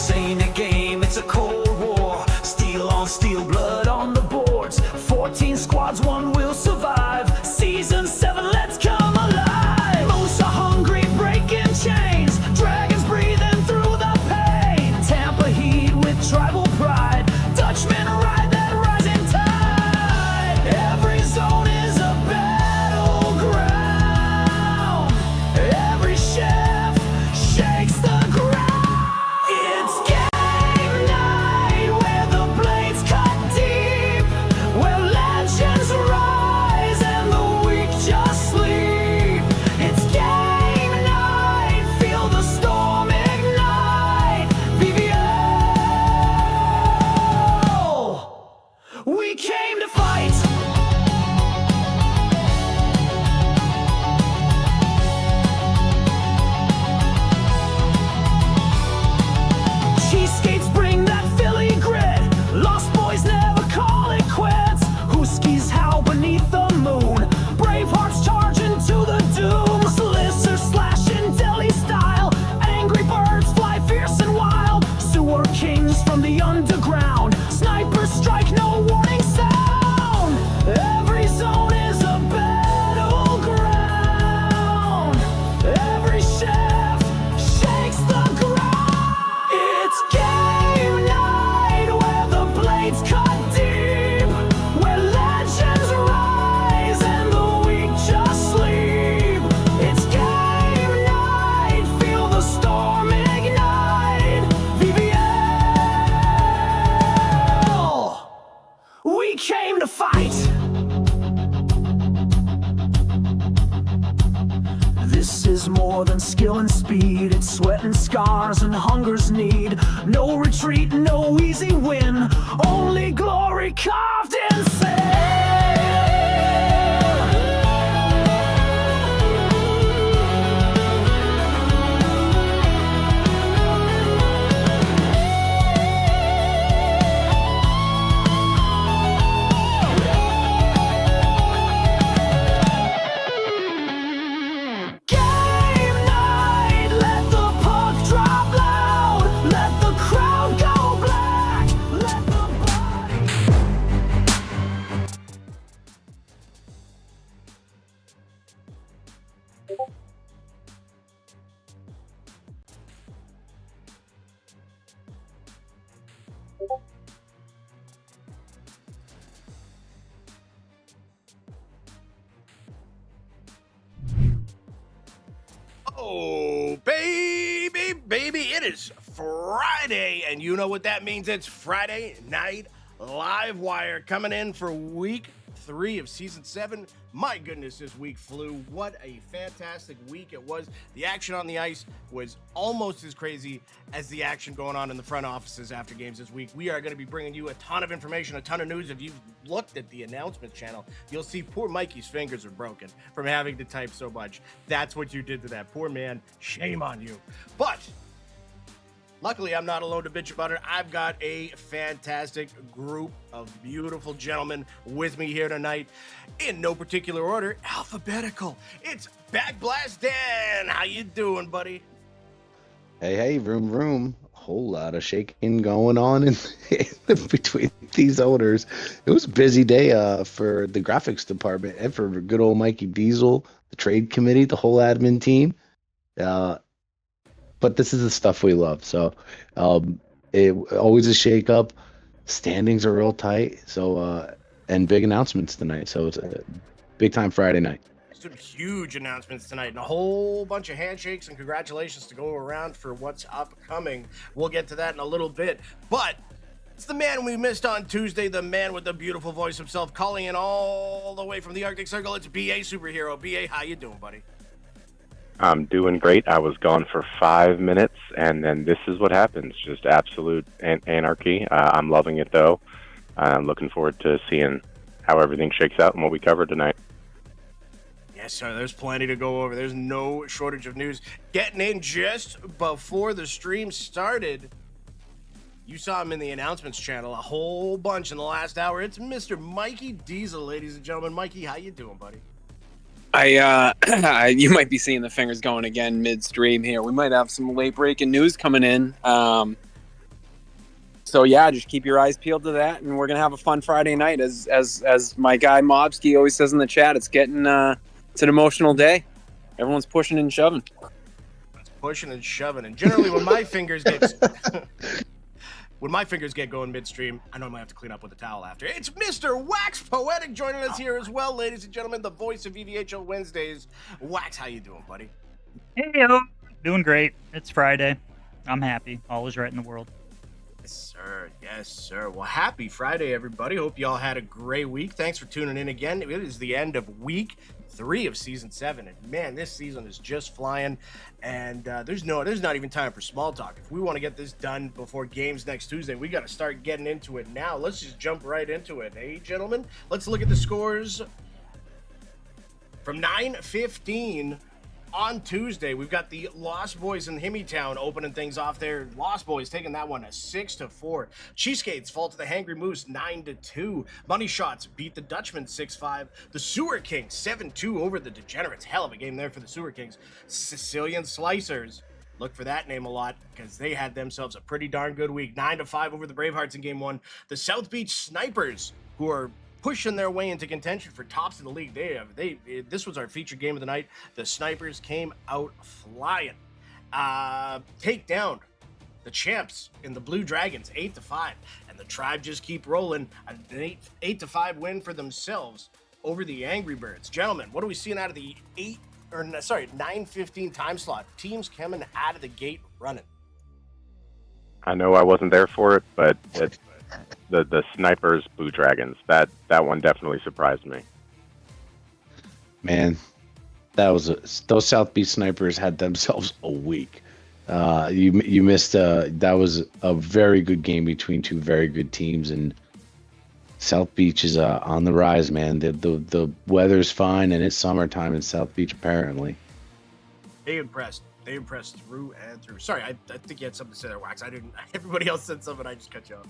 This ain't a game, it's a cold war. Steel on steel, blood on the boards. 14 squads, one will survive. Season 7, let's come alive. Moose are hungry, breaking chains. Dragons breathing through the pain. Tampa Heat with tribal pride. Dutchmen ride that rising tide. Every zone is a battleground. Every chef shakes the ground. It's game night where the blades cut deep, where legends rise and the weak just sleep. It's game night, feel the storm ignite. VVHL, we came to fight. Cheesesteaks bring that Philly grit. Lost boys never call it quits. Huskies howl beneath the moon. Brave hearts charge into the doom. Slicer slashing deli style. Angry birds fly fierce and wild. Sewer kings from the underground. Snipers strike, no warning sound. Every zone is a battleground. Every chef shakes the ground. It's game night where the blades cut deep, where legends rise and the weak just sleep. It's game night, feel the storm ignite. VVL, we came to fight. This is more than skill and speed. It's sweat and scars and hunger's need. No retreat, no easy win. Only glory carved in Game night, let the puck drop loud. Let the crowd go black. Let the body. Oh, baby, it is Friday, and you know what that means. It's Friday Night Live Wire coming in for week 3 of season 7. My goodness, this week flew. What a fantastic week it was. The action on the ice was almost as crazy as the action going on in the front offices after games this week. We are going to be bringing you a ton of information, a ton of news. If you've looked at the announcement channel, you'll see poor Mikey's fingers are broken from having to type so much. That's what you did to that poor man. Shame on you. But luckily, I'm not alone to bitch about it. I've got a fantastic group of beautiful gentlemen with me here tonight. In no particular order, alphabetical. It's Backblast Dan. How you doing, buddy? Hey, room. A whole lot of shaking going on in between these owners. It was a busy day for the graphics department and for good old Mikey Diesel, the trade committee, the whole admin team. But this is the stuff we love. So it always a shakeup. Standings are real tight. So and big announcements tonight. So it's a big time Friday night. Some huge announcements tonight and a whole bunch of handshakes and congratulations to go around for what's upcoming. We'll get to that in a little bit. But it's the man we missed on Tuesday, the man with the beautiful voice himself, calling in all the way from the Arctic Circle. It's BA Superhero. BA, how you doing, buddy? I'm doing great. I was gone for 5 minutes, and then this is what happens. Just absolute anarchy. I'm loving it, though. I'm looking forward to seeing how everything shakes out and what we cover tonight. Yes, sir. There's plenty to go over. There's no shortage of news. Getting in just before the stream started, you saw him in the announcements channel a whole bunch in the last hour. It's Mr. Mikey Diesel, ladies and gentlemen. Mikey, how you doing, buddy? You might be seeing the fingers going again midstream here. We might have some late breaking news coming in. So yeah, just keep your eyes peeled to that, and we're gonna have a fun Friday night. As my guy Mobski always says in the chat, it's it's an emotional day. Everyone's pushing and shoving. It's pushing and shoving, and generally when my fingers get going midstream, I normally have to clean up with a towel after. It's Mr. Wax Poetic joining us here as well, ladies and gentlemen, the voice of VVHL Wednesdays. Wax, how you doing, buddy? Hey, doing great. It's Friday. I'm happy. All is right in the world. Yes, sir. Yes, sir. Well, happy Friday, everybody. Hope you all had a great week. Thanks for tuning in again. It is the end of week 3 of season 7, and man, this season is just flying. And there's not even time for small talk. If we want to get this done before games next Tuesday, we got to start getting into it now. Let's just jump right into it, hey, gentlemen. Let's look at the scores from 9:15. On Tuesday, we've got the Lost Boys in Himmytown opening things off there. Lost Boys taking that one 6-4. Cheesegates fall to the Hangry Moose 9-2. Money Shots beat the Dutchman 6-5. The Sewer Kings 7-2 over the Degenerates. Hell of a game there for the Sewer Kings. Sicilian Slicers, look for that name a lot because they had themselves a pretty darn good week. 9-5 over the Bravehearts in game 1. The South Beach Snipers, who are pushing their way into contention for tops in the league. This was our featured game of the night. The Snipers came out flying. Take down the champs in the Blue Dragons 8-5, and the Tribe just keep rolling. An 8-5 win for themselves over the Angry Birds. Gentlemen, what are we seeing out of the 9:15 time slot? Teams coming out of the gate running. I know I wasn't there for it, but the Snipers Blue Dragons, that one definitely surprised me. Man, those South Beach Snipers had themselves a week. You missed that was a very good game between two very good teams, and South Beach is on the rise, man. The weather's fine and it's summertime in South Beach apparently. They impressed through and through. Sorry, I think you had something to say there, Wax. I didn't. Everybody else said something. I just cut you off.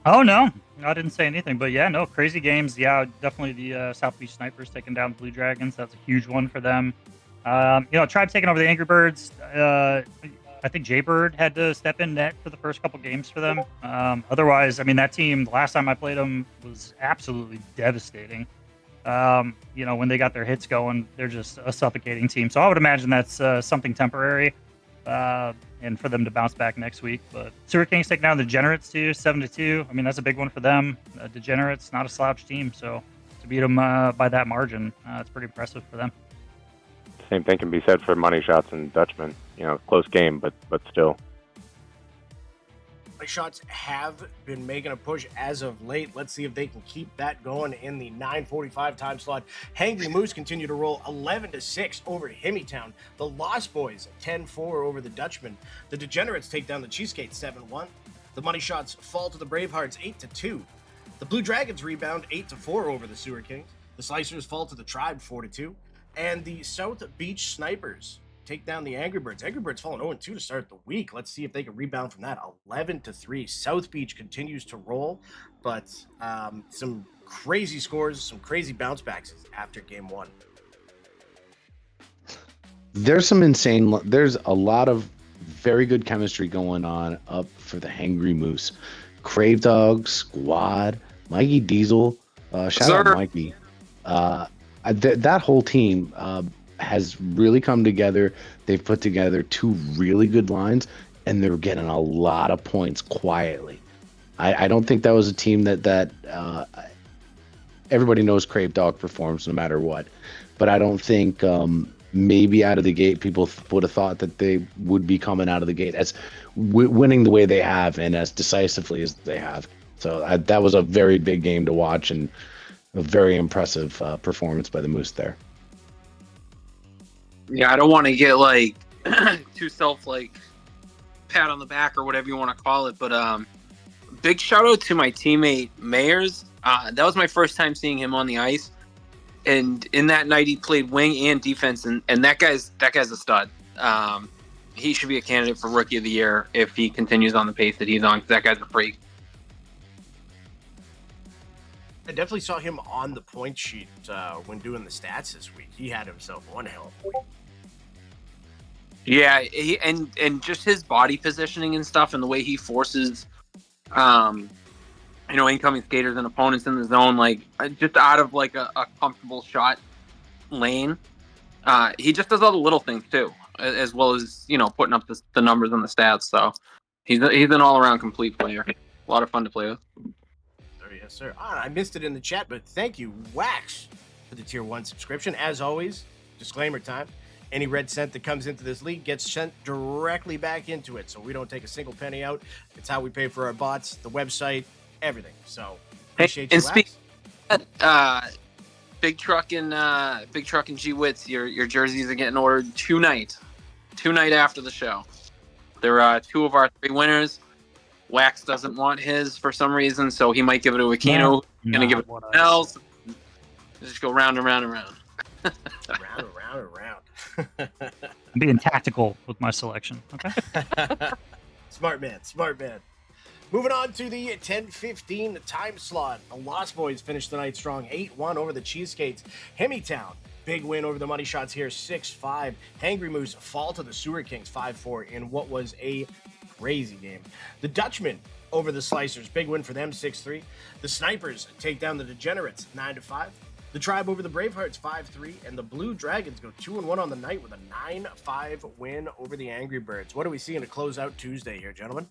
Oh, no. I didn't say anything. But, yeah, no, crazy games. Yeah, definitely the South Beach Snipers taking down Blue Dragons. That's a huge one for them. Tribe taking over the Angry Birds. I think Jaybird had to step in net for the first couple games for them. Otherwise, I mean, that team, the last time I played them, was absolutely devastating. When they got their hits going, they're just a suffocating team. So I would imagine that's something temporary. And for them to bounce back next week. But Sewer Kings taking down the Degenerates too, 7-2. I mean, that's a big one for them. Degenerates, not a slouch team, so to beat them by that margin, it's pretty impressive for them. Same thing can be said for Money Shots and Dutchman. Close game, but still. My Shots have been making a push as of late. Let's see if they can keep that going in the 9:45 time slot. Hangry Moose continue to roll 11-6 over Himmytown. The Lost Boys 10-4 over the Dutchman. The Degenerates take down the Cheesegates 7-1. The Money Shots fall to the Bravehearts 8-2. The Blue Dragons rebound 8-4 over the Sewer Kings. The Slicers fall to the Tribe 4-2. And the South Beach Snipers take down the Angry Birds. Angry Birds falling 0-2 to start the week. Let's see if they can rebound from that. 11-3. South Beach continues to roll, but some crazy scores, some crazy bounce backs after game 1. There's a lot of very good chemistry going on up for the Hangry Moose. Crave Dog, Squad, Mikey Diesel, shout out Mikey. That whole team has really come together. They've put together 2 really good lines, and they're getting a lot of points quietly. I don't think that was a team that everybody knows Crave Dog performs no matter what, but I don't think maybe out of the gate people would have thought that they would be coming out of the gate as winning the way they have and as decisively as they have. So that was a very big game to watch and a very impressive performance by the Moose there. Yeah, I don't want to get too pat on the back or whatever you want to call it, but big shout out to my teammate Mayers. That was my first time seeing him on the ice, and in that night he played wing and defense, and that guy's a stud. He should be a candidate for Rookie of the Year if he continues on the pace that he's on, because that guy's a freak. I definitely saw him on the point sheet when doing the stats this week. He had himself one hell of a week. Yeah, and just his body positioning and stuff, and the way he forces, incoming skaters and opponents in the zone, like just out of like a comfortable shot lane. He just does all the little things too, as well as putting up the numbers and the stats. So he's an all around complete player. A lot of fun to play with. Yes, sir. I missed it in the chat, but thank you, Wax, for the tier 1 subscription. As always, disclaimer time. Any red cent that comes into this league gets sent directly back into it, so we don't take a single penny out. It's how we pay for our bots, the website, everything. So appreciate you, Wax. Big Truck and G Wits, your jerseys are getting ordered tonight after the show. There are 2 of our 3 winners. Wax doesn't want his for some reason, so he might give it to Aquino. Gonna give it to someone else. Just go round and round and round. round and round. I'm being tactical with my selection. Okay. Smart man. Moving on to the 10:15 time slot. The Lost Boys finished the night strong, 8-1 over the Cheesecates. Hemmytown, big win over the Money Shots here, 6-5. Hangry Moose fall to the Sewer Kings, 5-4 in what was a crazy game. The Dutchmen over the Slicers, big win for them, 6-3. The Snipers take down the Degenerates, 9-5. The Tribe over the Bravehearts, 5-3. And the Blue Dragons go 2-1 on the night with a 9-5 win over the Angry Birds. What are we seeing to close out Tuesday here, gentlemen?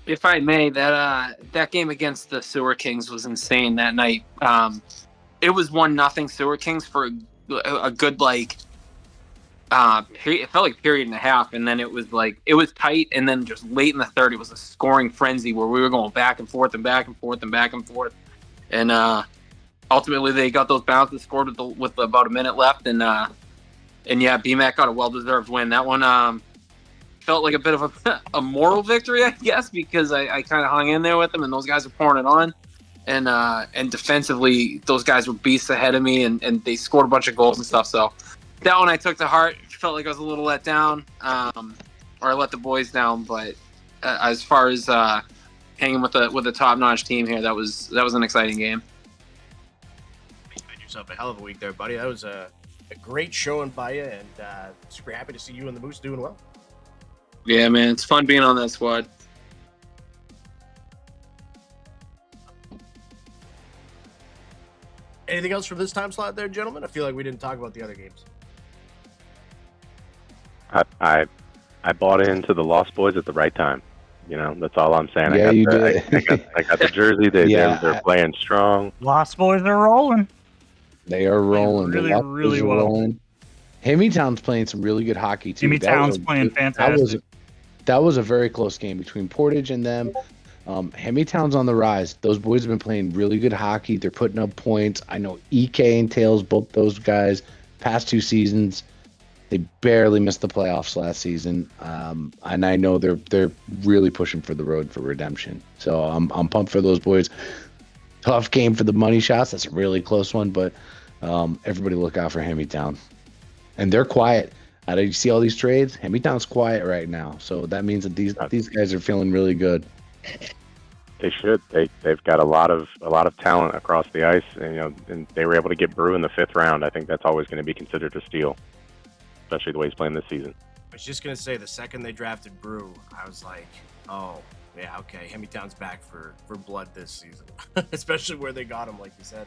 If I may, that game against the Sewer Kings was insane that night. It was 1-0 Sewer Kings for a good it felt like period and a half, and then it was tight, and then just late in the third, it was a scoring frenzy where we were going back and forth and back and forth and back and forth, and ultimately they got those bounces scored with about a minute left, and yeah, BMAC got a well-deserved win. That one felt like a bit of a moral victory, I guess, because I kind of hung in there with them, and those guys were pouring it on, and defensively those guys were beasts ahead of me, and they scored a bunch of goals and stuff. So that one I took to heart. Felt like I was a little let down, or I let the boys down. But as far as hanging with a top-notch team here, that was an exciting game. You made yourself a hell of a week there, buddy. That was a great showing by you, and super happy to see you and the Moose doing well. Yeah, man, it's fun being on that squad. Anything else from this time slot there, gentlemen? I feel like we didn't talk about the other games. I bought into the Lost Boys at the right time. That's all I'm saying. Yeah, you did. I got the jersey. They're playing strong. Lost Boys are rolling. They are rolling. Really, really well. Rolling. Hemmytown's playing some really good hockey too. Hemmytown's playing fantastic. That was a very close game between Portage and them. Hemmytown's on the rise. Those boys have been playing really good hockey. They're putting up points. I know EK and Tails, both those guys, past 2 seasons, they barely missed the playoffs last season. And I know they're really pushing for the road for redemption. So I'm pumped for those boys. Tough game for the Money Shots. That's a really close one, but everybody look out for Hemmytown. And they're quiet. You see all these trades? Hemmytown's quiet right now. So that means that these guys are feeling really good. They should. They've got a lot of talent across the ice, and they were able to get Brew in the 5th round. I think that's always going to be considered a steal, especially the way he's playing this season. I was just gonna say, the second they drafted Brew, I was like, oh yeah, okay, Hemmytown's back for blood this season, especially where they got him, like you said.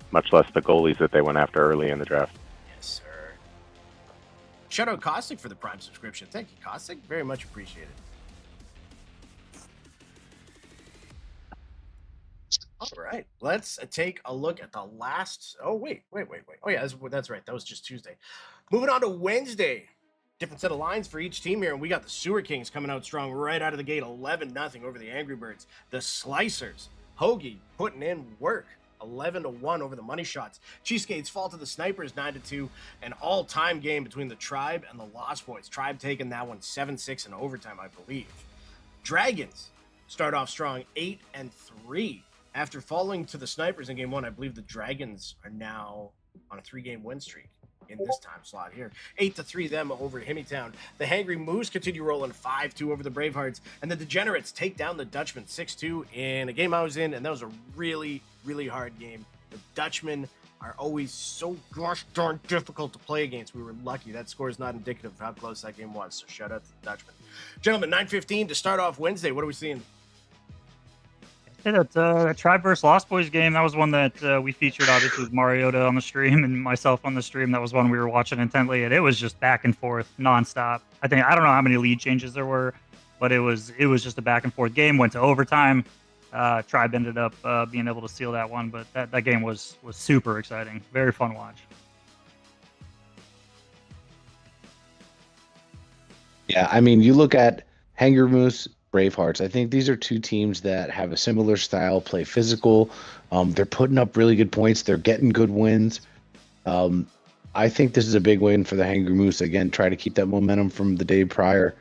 Much less the goalies that they went after early in the draft. Yes, sir. Shout out Caustic for the Prime subscription. Thank you, Caustic. Very much appreciated. All right, let's take a look at the last. Oh, wait. Oh, yeah, that's right. That was just Tuesday. Moving on to Wednesday. Different set of lines for each team here, and we got the Sewer Kings coming out strong right out of the gate, 11-0 over the Angry Birds. The Slicers, Hoagie putting in work, 11-1 over the Money Shots. Cheesecates fall to the Snipers, 9-2. An all-time game between the Tribe and the Lost Boys. Tribe taking that one 7-6 in overtime, I believe. Dragons start off strong, 8-3. After falling to the Snipers in game 1, I believe the Dragons are now on a 3-game win streak in this time slot here. 8-3 them over Hemmytown. The Hangry Moose continue rolling 5-2 over the Bravehearts, and the Degenerates take down the Dutchmen 6-2 in a game I was in, and that was a really, really hard game. The Dutchmen are always so gosh darn difficult to play against. We were lucky. That score is not indicative of how close that game was. So shout out to the Dutchman. Gentlemen, 9:15 to start off Wednesday. What are we seeing? Yeah, that Tribe versus Lost Boys game, that was one that we featured, obviously, with Mariota on the stream and myself on the stream. That was one we were watching intently, and it was just back and forth nonstop. I don't know how many lead changes there were, but it was just a back and forth game. Went to overtime. Tribe ended up being able to seal that one, but that game was super exciting. Very fun watch. Yeah, I mean, you look at Hanger Moose, Bravehearts. I think these are two teams that have a similar style, play physical. They're putting up really good points. They're getting good wins. I think this is a big win for the Hanger Moose. Again, try to keep that momentum from the day prior.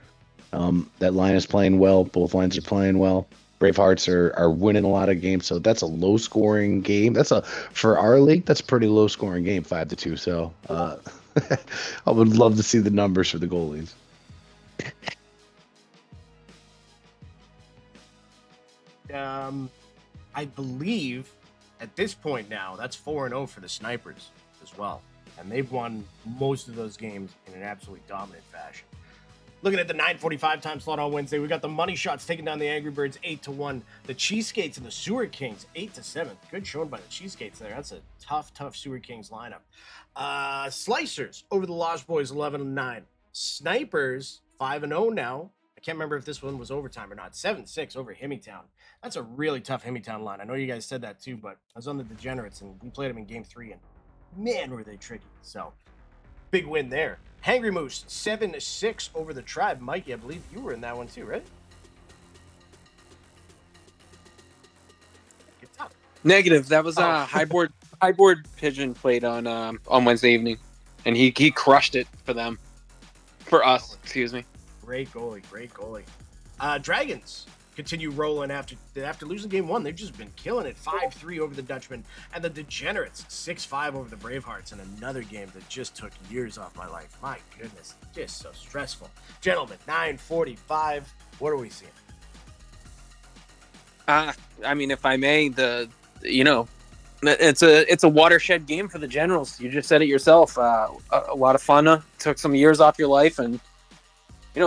That line is playing well. Both lines are playing well. Bravehearts are winning a lot of games, so that's a low scoring game. For our league, that's a pretty low scoring game, 5-2. So I would love to see the numbers for the goalies. I believe at this point now, that's 4-0 for the Snipers as well. And they've won most of those games in an absolutely dominant fashion. Looking at the 9:45 time slot on Wednesday, we got the Money Shots taking down the Angry Birds 8-1. The Cheeseskates and the Sewer Kings 8-7. Good showing by the Cheeseskates there. That's a tough Sewer Kings lineup. Slicers over the Lost Boys 11-9. Snipers 5-0 now. I can't remember if this one was overtime or not. 7-6 over Hemmytown. That's a really tough Hemmytown line. I know you guys said that too, but I was on the Degenerates and we played them in game 3, and man, were they tricky. So big win there. Hangry Moose 7-6 over the Tribe. Mikey, I believe you were in that one too, right? Good job. Negative. That was Highboard Pigeon played on Wednesday evening, and he crushed it for them. For us, excuse me. Great goalie. Dragons continue rolling after losing game 1. They've just been killing it. 5-3 over the Dutchman, and the Degenerates 6-5 over the Bravehearts in another game that just took years off my life. My goodness, just so stressful. Gentlemen, 9:45. What are we seeing? I mean, if I may, it's a watershed game for the Generals. You just said it yourself. A lot of fun. Took some years off your life, and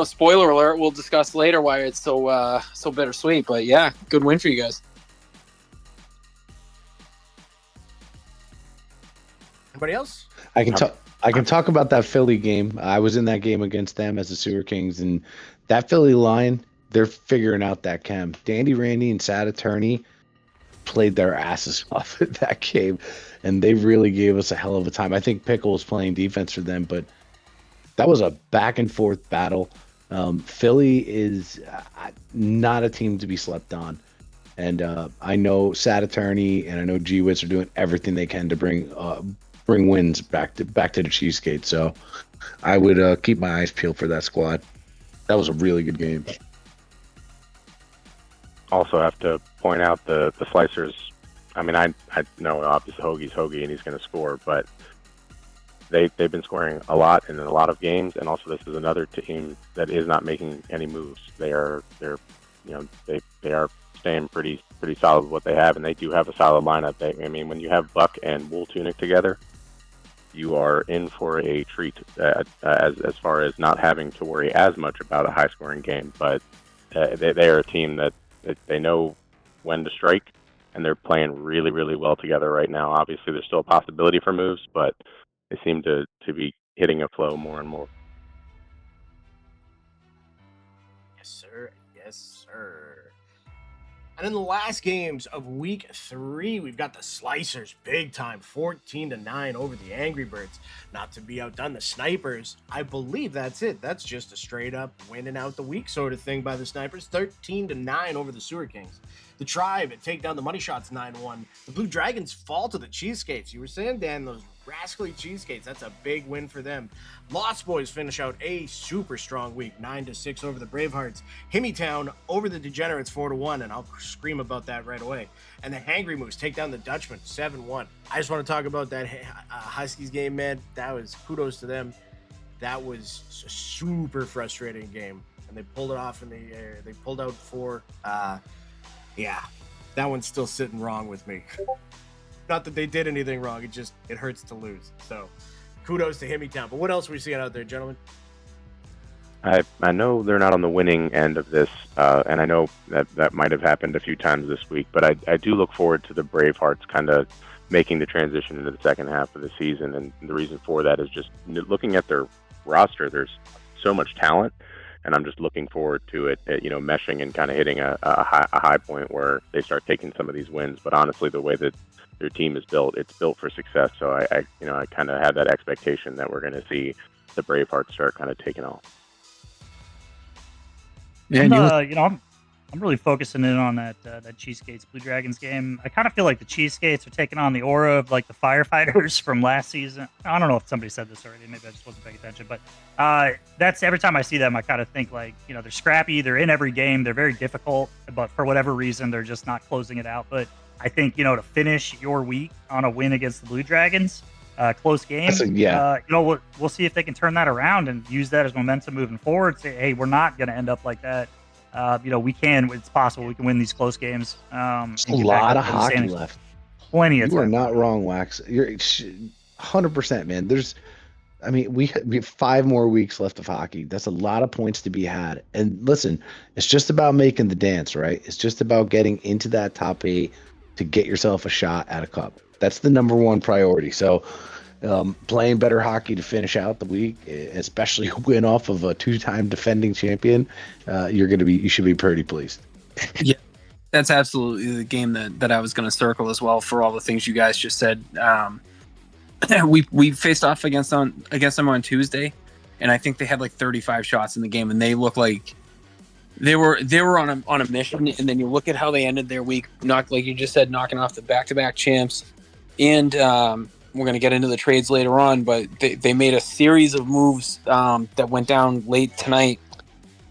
spoiler alert. We'll discuss later why it's so bittersweet. But yeah, good win for you guys. Anybody else? I can talk about that Philly game. I was in that game against them as the Sewer Kings, and that Philly line, they're figuring out that chem. Dandy Randy and Sad Attorney played their asses off at that game, and they really gave us a hell of a time. I think Pickle was playing defense for them, but that was a back and forth battle. Philly is not a team to be slept on, and I know Sad Attorney and I know G-Wits are doing everything they can to bring wins back to the Cheesecake. So I would keep my eyes peeled for that squad. That was a really good game. Also have to point out the Slicers. I mean, I know obviously Hoagie's Hoagie and he's going to score, but they've been scoring a lot in a lot of games, and also this is another team that is not making any moves. They are staying pretty solid with what they have, and they do have a solid lineup. When you have Buck and Wool Tunic together, you are in for a treat as far as not having to worry as much about a high scoring game. But they are a team that they know when to strike, and they're playing really, really well together right now. Obviously, there's still a possibility for moves, but they seem to be hitting a flow more and more. Yes, sir. And in the last games of week 3, we've got the Slicers big time 14-9 over the Angry Birds. Not to be outdone, the Snipers, I believe that's it. That's just a straight up winning out the week sort of thing by the Snipers. 13-9 over the Sewer Kings. The Tribe take down the Money Shots 9-1. The Blue Dragons fall to the Cheeseskates. You were saying, Dan, those rascally Cheeseskates, that's a big win for them. Lost Boys finish out a super strong week, 9-6 over the Bravehearts. Hemmytown over the Degenerates 4-1, and I'll scream about that right away. And the Hangry Moose take down the Dutchman 7-1. I just want to talk about that Huskies game, man. That was kudos to them. That was a super frustrating game, and they pulled it off, and they pulled out 4. Yeah, that one's still sitting wrong with me. Not that they did anything wrong. It hurts to lose. So kudos to Himmytown. But what else are we seeing out there, gentlemen? I know they're not on the winning end of this, and I know that might have happened a few times this week, but I do look forward to the Bravehearts kind of making the transition into the second half of the season. And the reason for that is just looking at their roster. There's so much talent, and I'm just looking forward to it, meshing and kind of hitting a high point where they start taking some of these wins. But honestly, the way that their team is built, it's built for success. So I kind of have that expectation that we're going to see the Bravehearts start kind of taking off. Yeah, I'm really focusing in on that Cheesegates Blue Dragons game. I kind of feel like the Cheesegates are taking on the aura of like the firefighters from last season. I don't know if somebody said this already. Maybe I just wasn't paying attention. But that's every time I see them, I kind of think like, they're scrappy. They're in every game. They're very difficult. But for whatever reason, they're just not closing it out. But I think, to finish your week on a win against the Blue Dragons, close game. We'll see if they can turn that around and use that as momentum moving forward. Say, hey, we're not going to end up like that. We can. It's possible we can win these close games. There's a lot of hockey left. Plenty of time. You are not wrong, Wax. You're 100%, man. We have 5 more weeks left of hockey. That's a lot of points to be had. And listen, it's just about making the dance, right? It's just about getting into that top 8 to get yourself a shot at a cup. That's the number one priority. So playing better hockey to finish out the week, especially win off of a 2-time defending champion, you should be pretty pleased. Yeah, that's absolutely the game that I was going to circle as well for all the things you guys just said. We faced off against them on Tuesday, and I think they had like 35 shots in the game, and they look like they were on a mission. And then you look at how they ended their week, like you just said, knocking off the back-to-back champs, and we're going to get into the trades later on, but they made a series of moves that went down late tonight.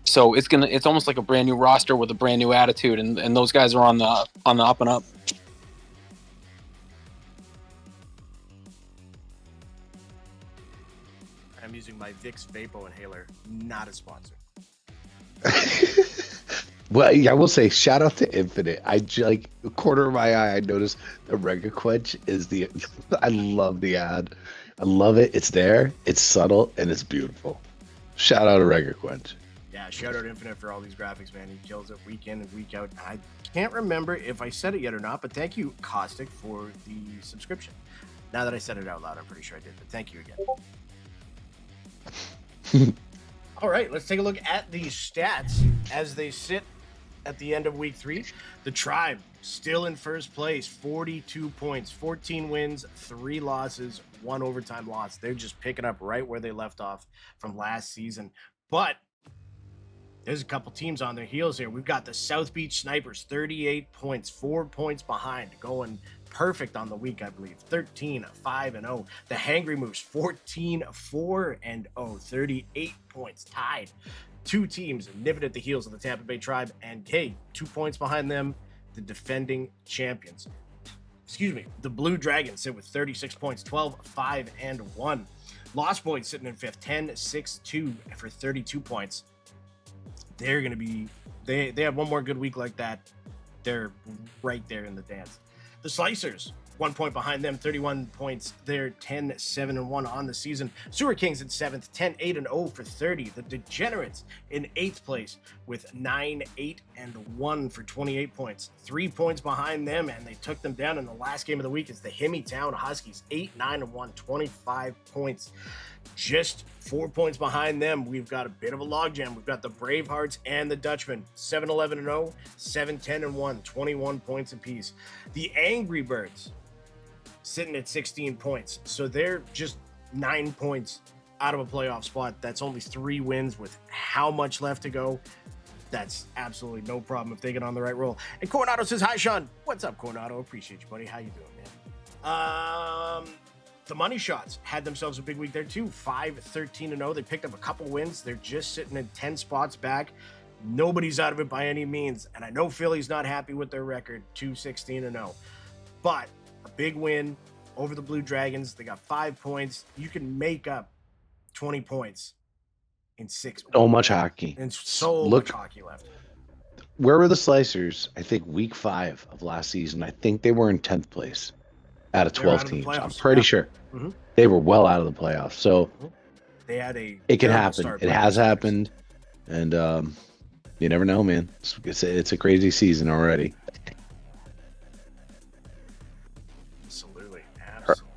So it's almost like a brand new roster with a brand new attitude, and those guys are on the up and up. I'm using my Vicks Vapo Inhaler, not a sponsor. Well, yeah, I will say shout out to Infinite. I like a corner of my eye. I noticed the Rega Quench is I love the ad. I love it. It's there. It's subtle and it's beautiful. Shout out to Rega Quench. Yeah, shout out Infinite for all these graphics, man. He kills it week in and week out. I can't remember if I said it yet or not, but thank you, Caustic, for the subscription. Now that I said it out loud, I'm pretty sure I did, but thank you again. All right, let's take a look at the stats as they sit at the end of week 3. The Tribe still in first place, 42 points, 14 wins, 3 losses, 1 overtime loss. They're just picking up right where they left off from last season. But there's a couple teams on their heels here. We've got the South Beach Snipers, 38 points, 4 points behind, going perfect on the week, I believe. 13-5-0. The Hangry Moose, 14-4-0, 38 points, tied. 2 teams nipping at the heels of the Tampa Bay Tribe, and 2 points behind them, the defending champions. The Blue Dragons sit with 36 points, 12-5-1. Lost Boys sitting in 5th, 10-6-2 for 32 points. They're going to be, they have one more good week like that. They're right there in the dance. The Slicers, 1 point behind them, 31 points. They're 10-7-1 on the season. Sewer Kings in 7th, 10-8-0 for 30. The Degenerates in 8th place with 9-8-1 for 28 points. 3 points behind them, and they took them down in the last game of the week. Is the Himmytown Huskies, 8-9-1, 25 points. Just 4 points behind them, we've got a bit of a logjam. We've got the Bravehearts and the Dutchmen, 7-11-0, 7-10-1, 21 points apiece. The Angry Birds sitting at 16 points. So they're just 9 points out of a playoff spot. That's only 3 wins with how much left to go. That's absolutely no problem if they get on the right roll. And Coronado says, hi, Sean. What's up, Coronado? Appreciate you, buddy. How you doing, man? The Money Shots had themselves a big week there, too. 5-13-0. They picked up a couple wins. They're just sitting in 10 spots back. Nobody's out of it by any means. And I know Philly's not happy with their record, 2-16-0. But a big win over the Blue Dragons. They got 5 points. You can make up 20 points in 6 weeks. So much hockey. And much hockey left. Where were the Slicers? I think week 5 of last season. I think they were in 10th place. out of They were 12 out of the teams. I'm playoffs, pretty yeah. sure Mhm. they were well out of the playoffs. So They had a it can terrible happen. start It by has the Stars. happened, and you never know, man. It's a crazy season already. Absolutely. Absolutely.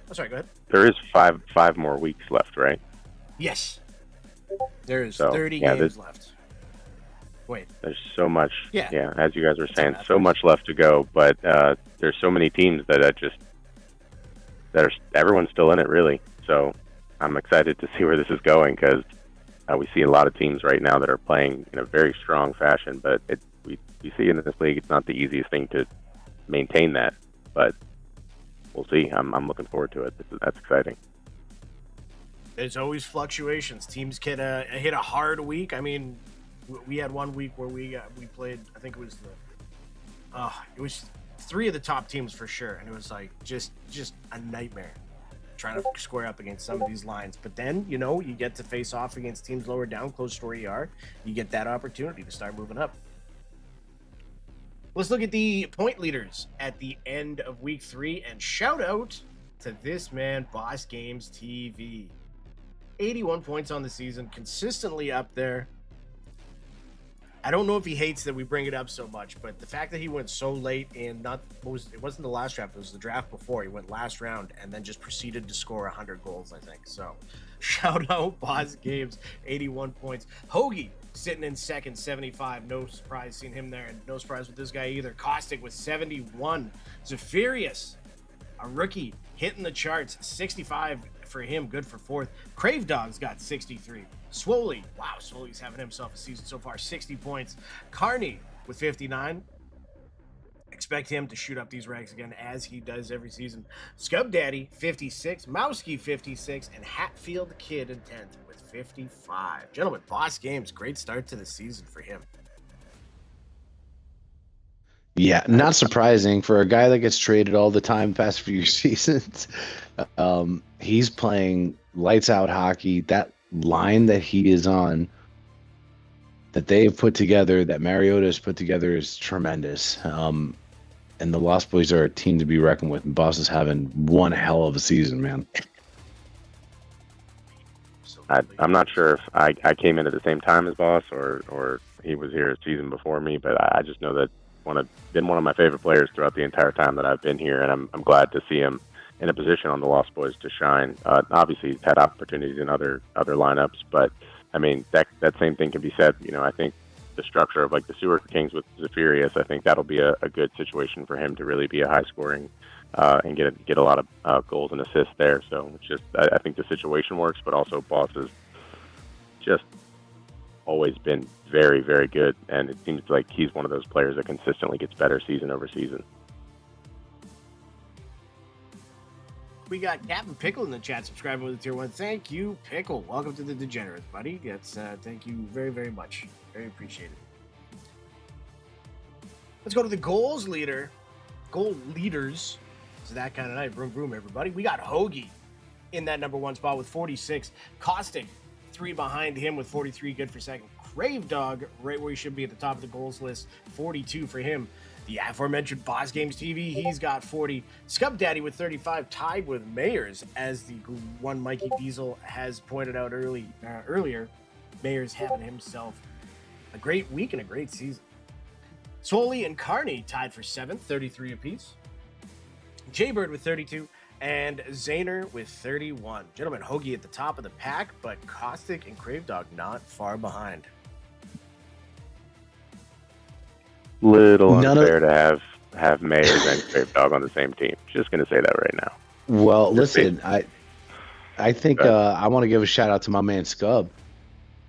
Oh, sorry, go ahead. There is five more weeks left, right? Yes. There's So, 30 yeah, games left. Wait. There's so much. Yeah. As you guys were saying, math so right. much left to go. But there's so many teams everyone's still in it, really. So I'm excited to see where this is going because we see a lot of teams right now that are playing in a very strong fashion. But we see in this league, it's not the easiest thing to maintain that. But we'll see. I'm looking forward to it. That's exciting. There's always fluctuations. Teams can hit a hard week. I mean, we had 1 week where we played. I think it was 3 of the top teams for sure, and it was like just a nightmare trying to square up against some of these lines. But then you get to face off against teams lower down, close to where you are. You get that opportunity to start moving up. Let's look at the point leaders at the end of week 3, and shout out to this man, Boss Games TV. 81 points on the season, consistently up there. I don't know if he hates that we bring it up so much, but the fact that he went so late in it wasn't the last draft, it was the draft before. He went last round and then just proceeded to score 100 goals, I think. So shout out Boss Games, 81 points. Hoagie sitting in second, 75. No surprise seeing him there, and no surprise with this guy either. Caustic with 71. Zephyrius, a rookie, hitting the charts, 65 for him, good for fourth. Crave Dog's got 63. Swoley, wow, Swoley's having himself a season so far, 60 points. Carney with 59. Expect him to shoot up these ranks again as he does every season. Scub Daddy, 56. Mowski, 56. And Hatfield Kid in 10th with 55. Gentlemen, Boss Games, great start to the season for him. Yeah, not surprising for a guy that gets traded all the time past few seasons. He's playing lights out hockey. That line that he is on, that they've put together, that Mariota has put together, is tremendous. And the Lost Boys are a team to be reckoned with. And Boss is having one hell of a season, man. I'm not sure if I came in at the same time as Boss or he was here a season before me, but I just know that been one of my favorite players throughout the entire time that I've been here, and I'm glad to see him in a position on the Lost Boys to shine. Obviously, he's had opportunities in other lineups, but I mean that same thing can be said. I think the structure of like the Sewer Kings with Zephyrius, I think that'll be a good situation for him to really be a high scoring and get a lot of goals and assists there. So it's just I think the situation works, but also Boss is just always been very, very good, and it seems like he's one of those players that consistently gets better season over season. We got Captain Pickle in the chat, subscribing with a tier 1. Thank you, Pickle. Welcome to the Degenerates, buddy. Thank you very, very much. Very appreciated. Let's go to the goal leaders. It's that kind of night. Vroom, vroom, everybody. We got Hoagie in that number 1 spot with 46. Caustic, 3 behind him with 43, good for second. Crave Dog, right where he should be at the top of the goals list, 42 for him. The aforementioned Boss Games TV, he's got 40. Scub Daddy with 35, tied with Mayers, as the one Mikey Diesel has pointed out earlier. Mayers having himself a great week and a great season. Swoley and Carney tied for 7th, 33 apiece. Jaybird with 32. And Zayner with 31. Gentlemen, Hoagie at the top of the pack, but Caustic and Crave Dog not far behind. Little unfair to have Mayers and Crave Dog on the same team. Just going to say that right now. Well, listen, I think I want to give a shout out to my man Scub,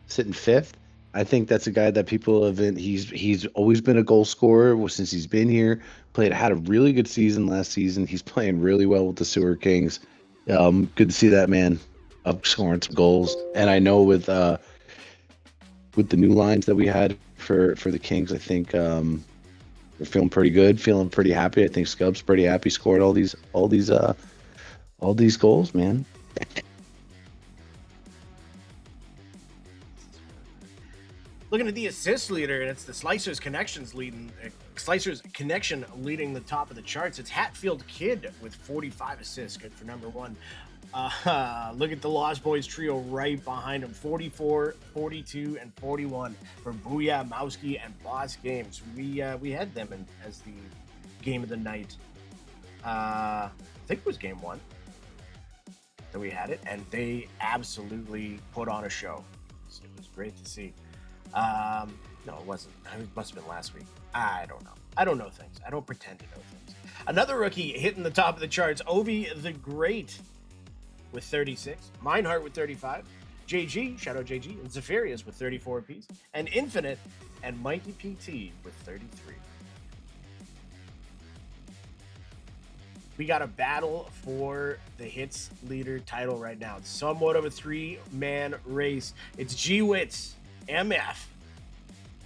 sitting 5th. I think that's a guy that people have been. He's always been a goal scorer since he's been here. Had a really good season last season. He's playing really well with the Sewer Kings. Good to see that man up scoring some goals. And I know with the new lines that we had for the Kings, I think we're feeling pretty good, feeling pretty happy. I think Scub's pretty happy, scored all these goals, man. Looking at the assist leader, and it's the Slicer's Connection leading the top of the charts. It's Hatfield Kid with 45 assists, good for number one. Look at the Lost Boys trio right behind him, 44, 42, and 41 for Booyah, Mowski, and Boss Games. We had them as the game of the night. I think it was game one that we had it, and they absolutely put on a show. It was great to see. No, it wasn't. It must have been last week. I don't know. I don't know things. I don't pretend to know things. Another rookie hitting the top of the charts, Ovi the Great with 36, Meinhardt with 35, JG, shout out JG, and Zephyrius with 34 apiece, and Infinite and Mikey PT with 33. We got a battle for the hits leader title right now. It's somewhat of a three-man race. It's G-Wits, MF,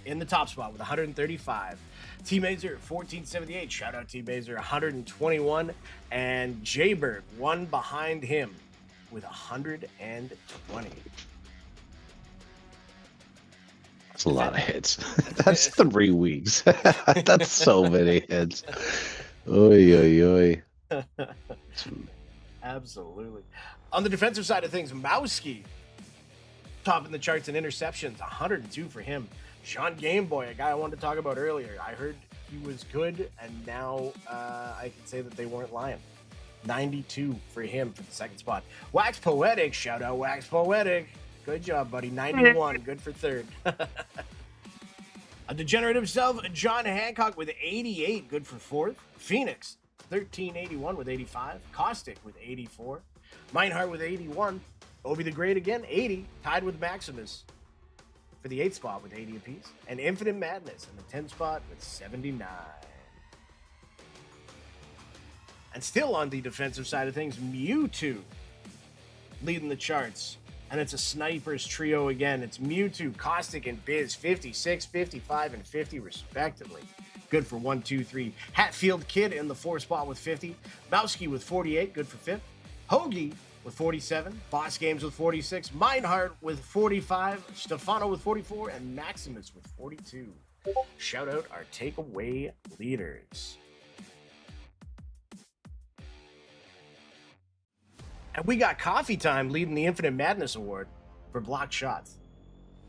in the top spot with 135. T-Mazer, 1478. Shout out T-Mazer, 121. And Jaybird, one behind him with 120. That's a lot of hits. That's 3 weeks. That's so many hits. Oy, oy, oy. Absolutely. On the defensive side of things, Mowski, top in the charts in interceptions, 102 for him. Sean Gameboy, a guy I wanted to talk about earlier. I heard he was good, and now I can say that they weren't lying. 92 for him for the second spot. Wax Poetic, shout out Wax Poetic. Good job, buddy. 91, good for third. A degenerate himself, John Hancock with 88, good for fourth. Phoenix, 1381 with 85. Caustic with 84. Meinhardt with 81. Obi the Great again, 80. Tied with Maximus for the 8th spot with 80 apiece. And Infinite Madness in the 10th spot with 79. And still on the defensive side of things, Mewtwo leading the charts. And it's a snipers trio again. It's Mewtwo, Caustic, and Biz, 56, 55, and 50 respectively. Good for 1, 2, 3. Hatfield Kid in the 4th spot with 50. Mowski with 48, good for 5th. Hoagie with 47. Boss Games with 46. Meinhardt with 45. Stefano with 44. And Maximus with 42. Shout out our takeaway leaders. And we got Coffee Time leading the Infinite Madness Award for blocked shots.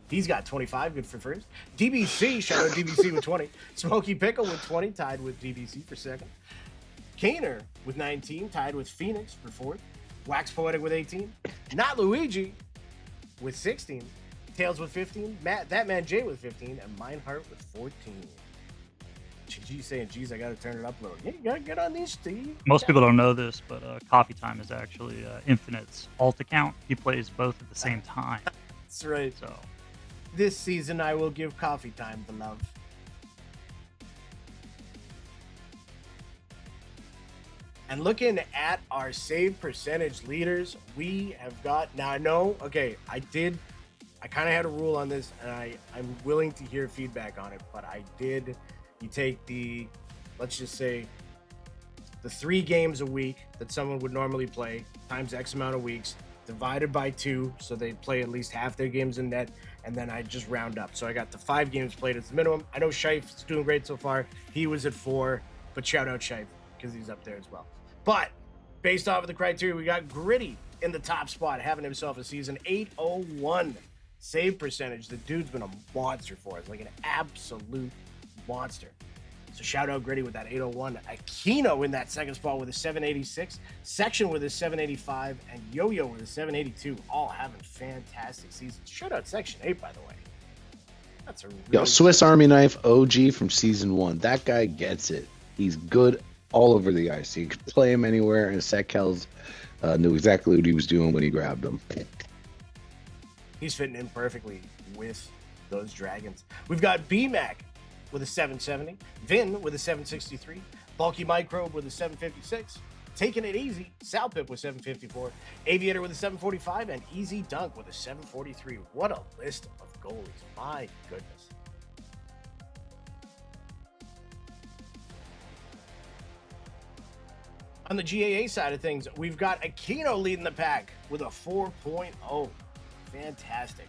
He's got 25, good for first. DBC, shout out DBC with 20. Smokey Pickle with 20, tied with DBC for second. Kaner with 19, tied with Phoenix for fourth. Wax Poetic with 18. Not Luigi with 16. Tails with 15. That Man Jay with 15. And Meinhardt with 14. GG saying, geez, I got to turn it up a little. Yeah, you got to get on these, Steve. Most people don't know this, but Coffee Time is actually Infinite's alt account. He plays both at the same time. That's right. So this season, I will give Coffee Time the love. And looking at our save percentage leaders, we have got, now I know, okay, I kind of had a rule on this, and I'm willing to hear feedback on it, but you take the, let's just say, the 3 games a week that someone would normally play, times X amount of weeks, divided by 2, so they play at least half their games in net, and then I just round up. So I got the 5 games played as the minimum. I know Shife's doing great so far. He was at 4, but shout out Shife, because he's up there as well. But based off of the criteria, we got Gritty in the top spot, having himself a season 801 save percentage. The dude's been a monster for us, like an absolute monster. So shout out Gritty with that 801. Aquino in that second spot with a 786. Section with a 785. And Yo-Yo with a 782. All having fantastic seasons. Shout out Section 8, by the way. That's a really Swiss Army Knife OG from season 1. That guy gets it. He's good all over the ice. You could play him anywhere, and Seth Kells knew exactly what he was doing when he grabbed him. He's fitting in perfectly with those Dragons. We've got BMAC with a 770, Vin with a 763, Bulky Microbe with a 756, Taking It Easy, Salpip with 754, Aviator with a 745, and Easy Dunk with a 743. What a list of goalies. My goodness. On the GAA side of things, we've got Aquino leading the pack with a 4.0. Fantastic.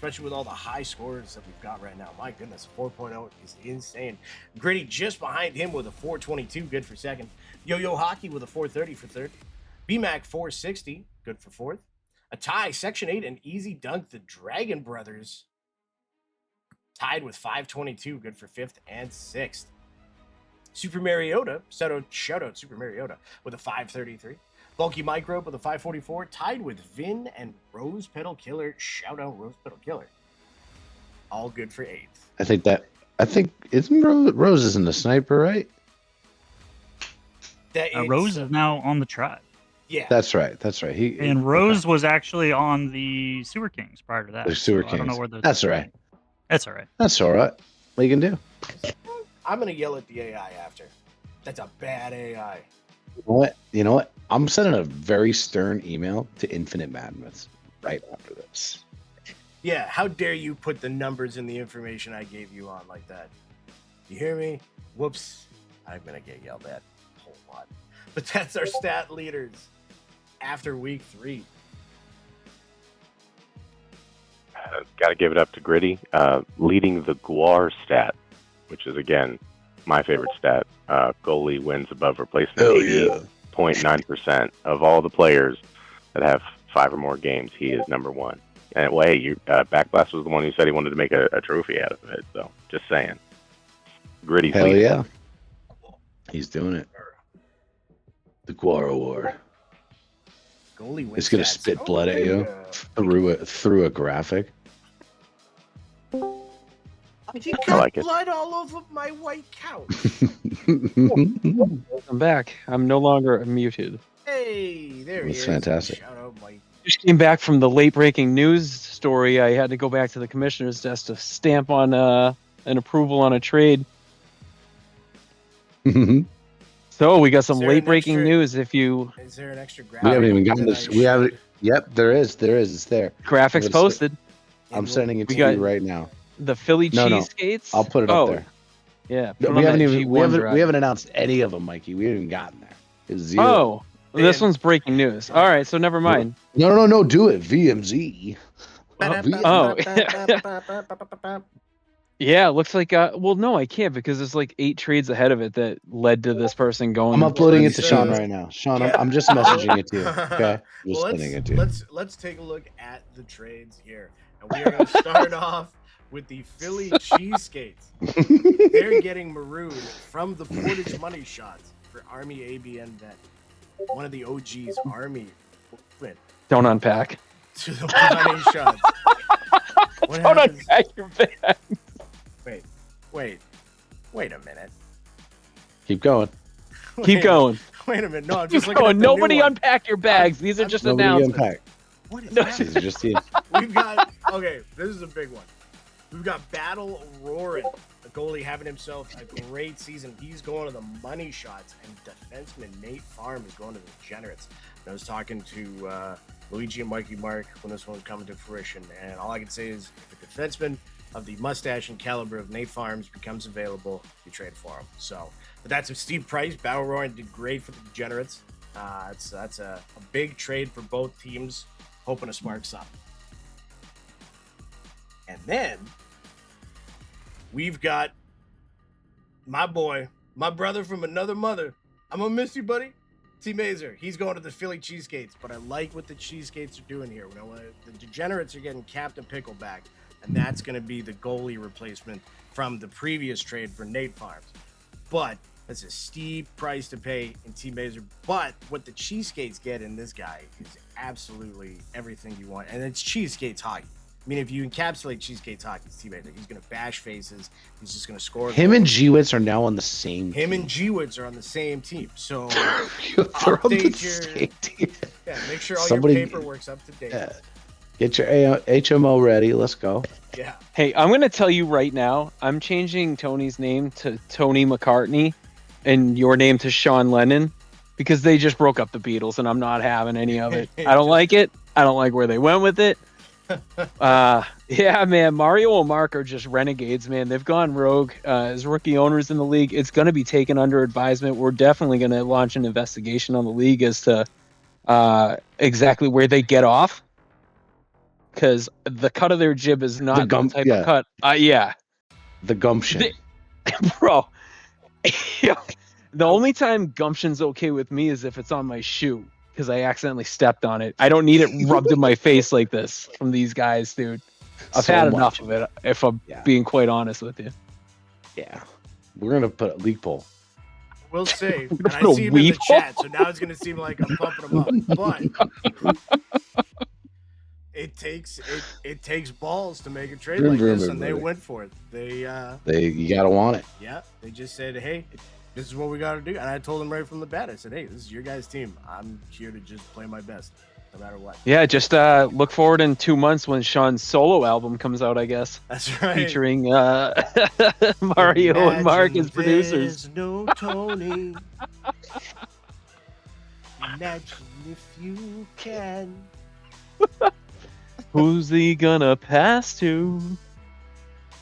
especially with all the high scores that we've got right now. My goodness, 4.0 is insane. Gritty just behind him with a 422, good for second. Yo-Yo Hockey with a 430 for third. BMAC 460, good for fourth. A tie, Section 8 and Easy Dunk, the Dragon Brothers, tied with 522, good for fifth and sixth. Super Mariota, shout out Super Mariota with a 533. Bulky Microbe with a 544, tied with Vin and Rose Petal Killer. Shout out Rose Petal Killer. All good for eighth. I think isn't Rose isn't a sniper, right? Rose is now on the tribe. Yeah, That's right. And Rose was actually on the Sewer Kings prior to that. The Sewer I don't know Kings. where the. That's all right. That's all right. That's all right. What you can do? I'm gonna yell at the AI after. That's a bad AI. You know what? I'm sending a very stern email to Infinite Madness right after this. Yeah, how dare you put the numbers in the information I gave you on like that? You hear me? Whoops. I'm gonna get yelled at a whole lot. But that's our stat leaders after week 3. Got to give it up to Gritty, leading the GWAR stat, which is, again, my favorite stat. Goalie wins above replacement. Hell yeah. 0.9% of all the players that have 5 or more games, he is number 1. And, well, hey, Backblast was the one who said he wanted to make a trophy out of it, so just saying. Gritty's Hell leading. yeah. He's doing it. The GWAR Award. Goalie wins. It's gonna stats. spit blood at you through a graphic. You I got like it. blood all over my white couch. I'm back. I'm no longer muted. Hey, there he That's is. fantastic. Shout out Mike. Just came back from the late breaking news story. I had to go back to the commissioner's desk to stamp on an approval on a trade. So we got some Is there late an breaking extra- news. If you Is there an extra graphic? We haven't even gotten that this. I We haven't. should- Yep, there is. It's there. graphics Let's- posted, I'm sending it We to got- you right now. the Philly No, no. cheesecakes. I'll put it up there. Yeah, No, put we on haven't that even. We G1 haven't. drive. We haven't announced any of them, Mikey. We haven't even gotten there. It's zero. Oh, this Man. one's breaking news. All right, so never mind. No. Do it. VMZ. Oh. Yeah, looks like. Well, no, I can't because there's like 8 trades ahead of it that led to this person going. I'm uploading it let's, to Sean uh, right now. Sean, I'm just messaging it to you. Okay, just Well, sending it to you. let's take a look at the trades here, and we are going to start off with the Philly Cheesecakes. They're getting marooned from the Portage Money Shots for Army ABN Vet. One of the OGs, Army, went Don't unpack. to the Money Shots. What Don't happens? unpack your bag. Wait a minute. Keep going. Keep going. Wait a minute. No, I'm Keep just looking going. at the new Nobody one. unpack your bags. These are just Nobody announcements. unpack. What is No. that? These are just you. We've got, okay, this is a big one. We've got Battle Roaring, the goalie having himself a great season. He's going to the Money Shots, and defenseman Nate Farm is going to the Degenerates. And I was talking to Luigi and Mikey Mark when this one was coming to fruition, and all I can say is if a defenseman of the mustache and caliber of Nate Farms becomes available, you trade for him. So, but that's a steep price. Battle Roaring did great for the Degenerates. That's a big trade for both teams, hoping to spark something. And then we've got my boy, my brother from another mother. I'm gonna miss you, buddy. T Mazer. He's going to the Philly Cheesecakes, but I like what the Cheesecakes are doing here. You know, the Degenerates are getting Captain Pickle back, and that's going to be the goalie replacement from the previous trade for Nate Farms. But that's a steep price to pay in T Mazer. But what the Cheesecakes get in this guy is absolutely everything you want, and it's Cheesecakes hockey. I mean, if you encapsulate Cheesecakes hockey, it's T Mazer. He's going to bash faces. He's just going to score. Him and G-Wits are now on the same Him team. and G-Woods are on the same team. So They're on the update your- same team. yeah, make sure all Somebody- your paperwork's up to date. Yeah. Get your HMO ready. Let's go. Yeah. Hey, I'm gonna tell you right now. I'm changing Tony's name to Tony McCartney, and your name to Sean Lennon, because they just broke up the Beatles, and I'm not having any of it. I don't like it. I don't like where they went with it. Yeah, man. Mario and Mark are just renegades, man. They've gone rogue as rookie owners in the league. It's going to be taken under advisement. We're definitely going to launch an investigation on the league as to exactly where they get off. because the cut of their jib is not the type of cut. Yeah, the gumption, bro. The only time gumption's okay with me is if it's on my shoe because I accidentally stepped on it. I don't need it rubbed in my face like this from these guys, dude. I've had enough of it, if I'm being quite honest with you. Yeah. We're going to put a leak pole. We'll see. And I see him in the chat, so now it's going to seem like I'm pumping him up. But it takes balls to make a trade like this, and they went for it. You got to want it. Yeah. They just said, hey, this is what we got to do. And I told them right from the bat, I said, hey, this is your guys' team. I'm here to just play my best, no matter what. Yeah, just look forward in 2 months when Sean's solo album comes out, I guess. That's right. Featuring Mario and Mark as producers. There's no Tony. Imagine if you can. Who's he gonna pass to?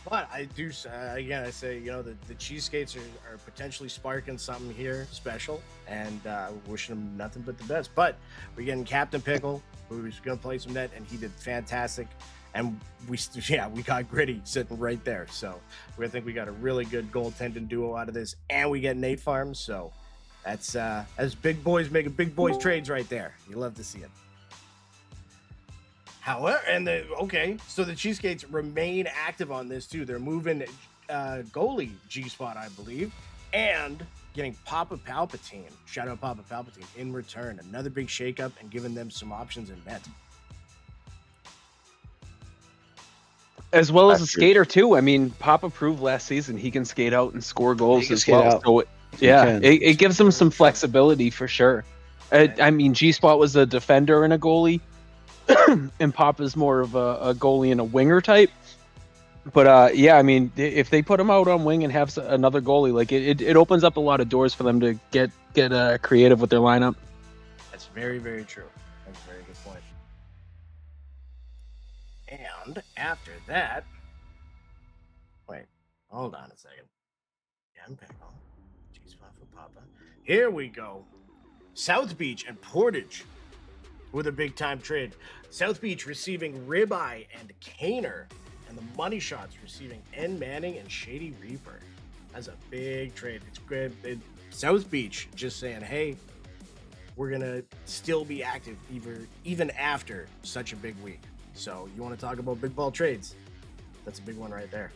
But I do, again, I say, the Cheesegates are potentially sparking something here special, and wishing them nothing but the best. But we're getting Captain Pickle, who was going to play some net, and he did fantastic. And we got Gritty sitting right there. So I think we got a really good goaltending duo out of this, and we get Nate Farms. So that's as big boys making big boys trades right there. You love to see it. However, so the Cheesegates remain active on this too. They're moving goalie G-Spot, I believe, and getting Papa Palpatine, shout out Papa Palpatine, in return. Another big shakeup and giving them some options in net. As well as a skater too. I mean, Papa proved last season he can skate out and score goals as well. So it gives them some flexibility for sure. I mean, G-Spot was a defender and a goalie. And Papa's more of a goalie and a winger type. But I mean, if they put him out on wing and have another goalie, like it opens up a lot of doors for them to get creative with their lineup. That's very, very true. That's a very good point. And after that, wait, hold on a second. Pickle, G-Spot for Papa. Here we go. South Beach and Portage with a big time trade. South Beach receiving Ribeye and Kaner, and the Money Shots receiving N. Manning and Shady Reaper. That's a big trade. It's good. South Beach just saying, hey, we're gonna still be active even after such a big week. So you want to talk about big ball trades? That's a big one right there.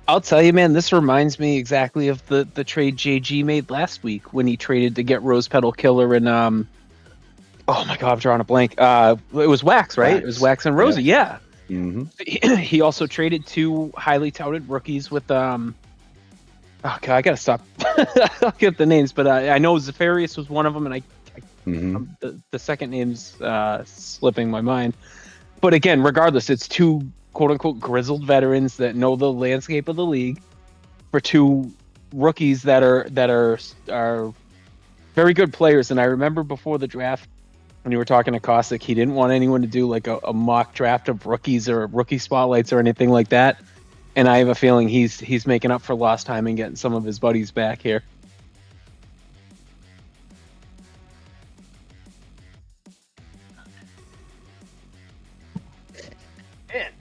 I'll tell you, man, this reminds me exactly of the trade JG made last week when he traded to get Rose Petal Killer and oh my God, I'm drawing a blank. It was Wax, right? Wax. It was Wax and Rosie, yeah. Mm-hmm. He also traded 2 highly touted rookies with oh God, I gotta stop. I'll get the names, but I know Zafarius was one of them, and the second name's slipping my mind. But again, regardless, it's 2 quote unquote grizzled veterans that know the landscape of the league for 2 rookies that are very good players. And I remember before the draft, when you were talking to Kostic, he didn't want anyone to do like a mock draft of rookies or rookie spotlights or anything like that. And I have a feeling he's making up for lost time and getting some of his buddies back here. And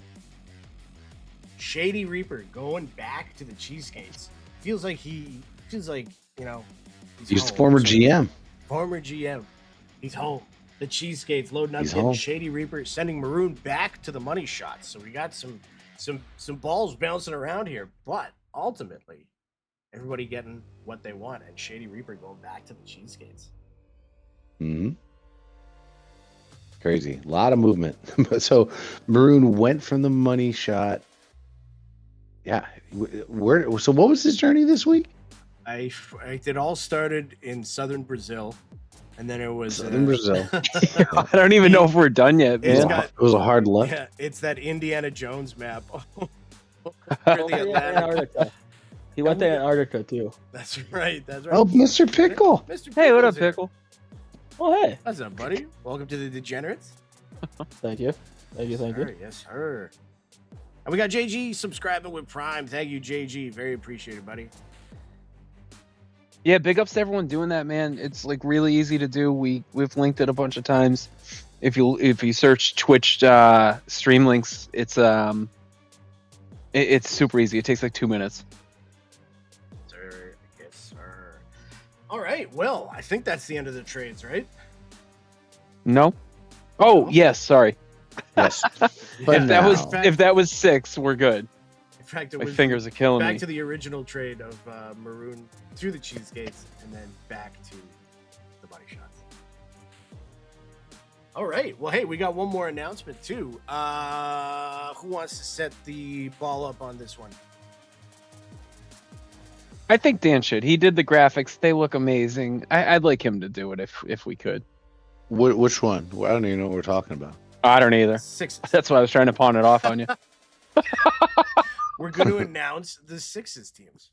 Shady Reaper going back to the Cheesegates. Feels like he's the former GM. Former GM. He's home. The Cheesegates loading up, getting Shady Reaper, sending Maroon back to the Money Shots. So we got some balls bouncing around here, but ultimately, everybody getting what they want, and Shady Reaper going back to the Cheesegates. Mm-hmm. Crazy, a lot of movement. So Maroon went from the Money Shot. Yeah, so what was his journey this week? It all started in southern Brazil. And then it was Southern Brazil. I don't even know if we're done yet, man. It was a hard left. Yeah, it's that Indiana Jones map. Antarctica. He went to Antarctica too. That's right. Oh, Mr. Pickle. Mr. Pickle. Hey, what up, Pickle? Oh, hey. What's up, buddy? Welcome to the Degenerates. Thank you. Thank you. Yes, sir. And we got JG subscribing with Prime. Thank you, JG. Very appreciated, buddy. Yeah, big ups to everyone doing that, man. It's like really easy to do. We've linked it a bunch of times. If you search Twitch stream links, it's super easy. It takes like 2 minutes. Sir, yes, sir. All right. Well, I think that's the end of the trades, right? No. Oh yes, sorry. Yes. Yeah. If that was 6, we're good. In fact, it My was fingers are killing back me. to the original trade of Maroon through the cheesecakes and then back to the body shots. All right. Well, hey, we got one more announcement too. Who wants to set the ball up on this one? I think Dan should. He did the graphics. They look amazing. I'd like him to do it if we could. Which one? Well, I don't even know what we're talking about. I don't either. Sixes. That's why I was trying to pawn it off on you. We're going to announce the Sixes teams.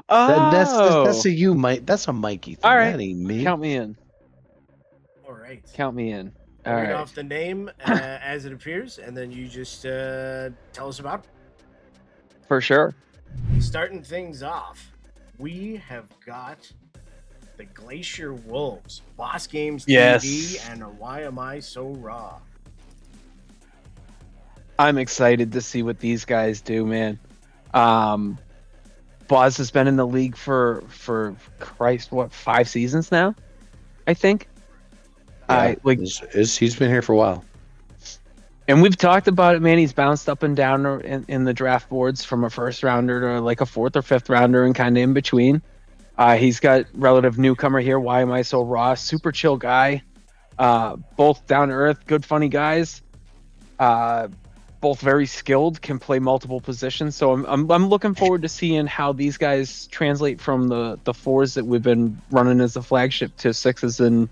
That's a you, Mike. That's a Mikey thing. All right. That ain't me. Count me in. All right. Count me in. All Read right. off the name as it appears, and then you just tell us about it. For sure. Starting things off, we have got the Glacier Wolves, Boss Games Yes. TV, and Why Am I So Raw? I'm excited to see what these guys do, man. Boz has been in the league for Christ, what, 5 seasons now? I think. Yeah, he's been here for a while. And we've talked about it, man. He's bounced up and down in the draft boards from a first rounder to like a 4th or 5th rounder and kind of in between. He's got relative newcomer here. Why Am I So Raw? Super chill guy. Both down to earth, good, funny guys. Both very skilled, can play multiple positions. So I'm looking forward to seeing how these guys translate from the 4s that we've been running as the flagship to 6s and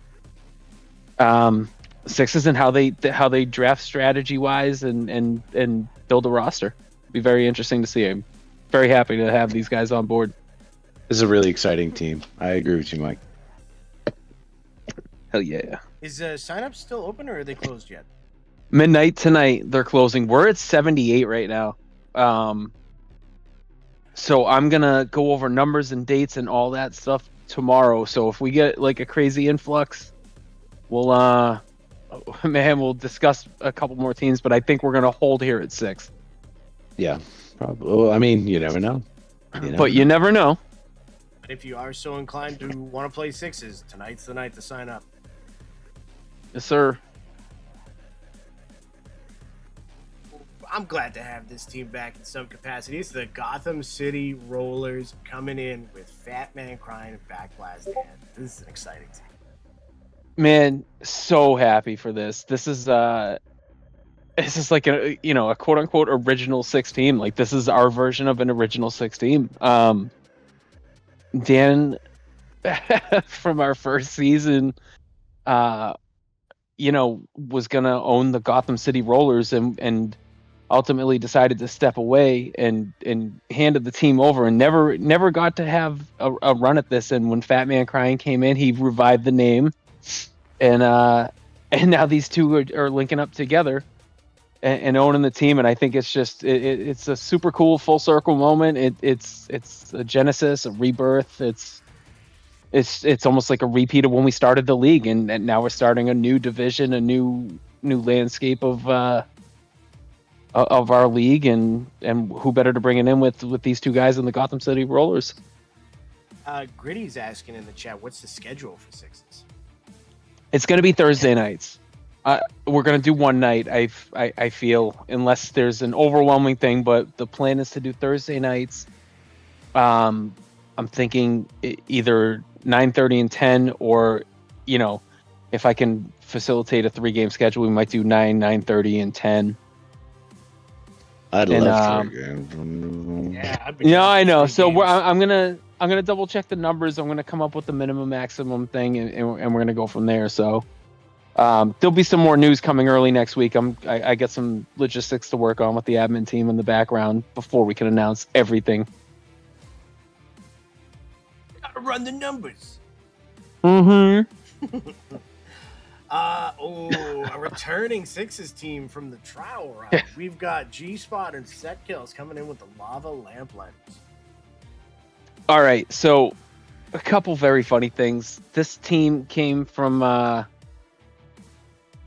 6s and how they draft strategy wise and build a roster. Be very interesting to see. I'm very happy to have these guys on board. This is a really exciting team. I agree with you, Mike. Hell yeah. Is sign up still open or are they closed yet? Midnight tonight, they're closing. We're at 78 right now. So I'm gonna go over numbers and dates and all that stuff tomorrow. So if we get like a crazy influx, we'll discuss a couple more teams, but I think we're gonna hold here at 6. Yeah, probably. Well, I mean, you never know. But you never know. But if you are so inclined to want to play 6s, tonight's the night to sign up. Yes, sir. I'm glad to have this team back in some capacity. It's the Gotham City Rollers coming in with Fat Man Crying and Backblast Dan. This is an exciting team. Man, so happy for this. This is like a quote unquote original 6 team. Like this is our version of an original 6 team. Dan from our first season was gonna own the Gotham City Rollers and ultimately decided to step away and handed the team over and never got to have a run at this. And when Fat Man Crying came in, he revived the name, and now these two are linking up together and owning the team. And I think it's just it's a super cool full circle moment. It's a genesis, a rebirth. It's almost like a repeat of when we started the league, and now we're starting a new division, a new landscape of our league, and who better to bring it in with these two guys in the Gotham City Rollers. Gritty's asking in the chat, what's the schedule for 6s? It's going to be Thursday nights. We're going to do one night, I feel, unless there's an overwhelming thing, but the plan is to do Thursday nights. I'm thinking either 9:30 and 10, or if I can facilitate a 3-game schedule, we might do 9, 9:30 and 10. I'd love to. Yeah, I know. So I'm gonna double check the numbers. I'm gonna come up with the minimum maximum thing, and we're gonna go from there. So there'll be some more news coming early next week. I got some logistics to work on with the admin team in the background before we can announce everything. Gotta run the numbers. Mm-hmm. A returning 6s team from the trial round. We've got G-Spot and Set Kills coming in with the Lava Lamplighters. All right, so a couple very funny things. This team came from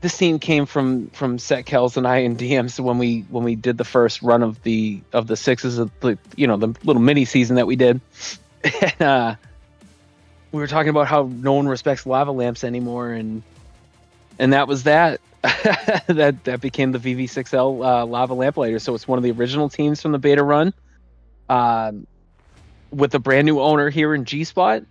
this team came from Set Kells and I and DMs when we did the first run of the sixes of the the little mini season that we did, and we were talking about how no one respects lava lamps anymore, and that was that. that became the VV6L lava lamplighter. So it's one of the original teams from the beta run, with a brand new owner here in G Spot,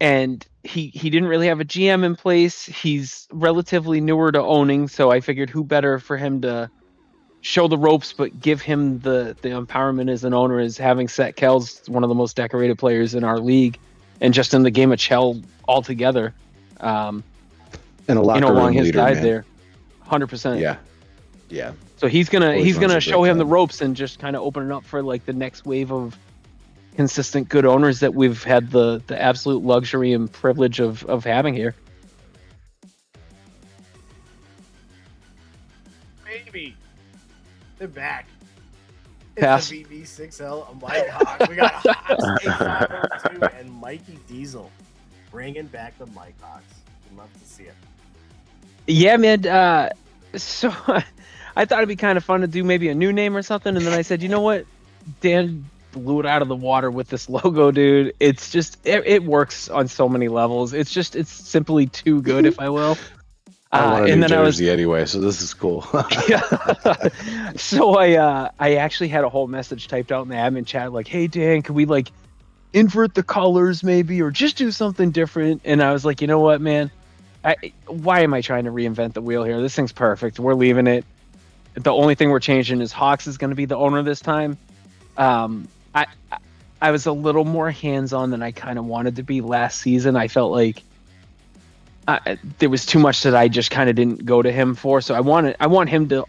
and he didn't really have a GM in place. He's relatively newer to owning, so I figured who better for him to show the ropes, but give him the empowerment as an owner, as having Set Kells, one of the most decorated players in our league, and just in the game of Chell altogether. And a locker along room his leader, side man. there, 100%. Yeah. So he's gonna Always runs a show great him the club. ropes and just kind of open it up for like the next wave of consistent good owners that we've had the absolute luxury and privilege of having here. Baby, they're back. Pass. It's the VV6L. Mike Hawk. We got Hawks 8502 and Mikey Diesel bringing back the Mike Hawks. We'd love to see it. Yeah, man. So I thought it'd be kind of fun to do maybe a new name or something, and then I said, you know what, Dan blew it out of the water with this logo, dude. It's just it works on so many levels. It's simply too good, if I will. I want a and new then jersey anyway, so this is cool. So I actually had a whole message typed out in the admin chat like, hey Dan, can we like invert the colors maybe, or just do something different? And I was like, you know what, man, why am I trying to reinvent the wheel here? This thing's perfect. We're leaving it. The only thing we're changing is Hawks is going to be the owner this time. I was a little more hands-on than I kind of wanted to be last season. I felt like there was too much that I just kind of didn't go to him for. So I want him to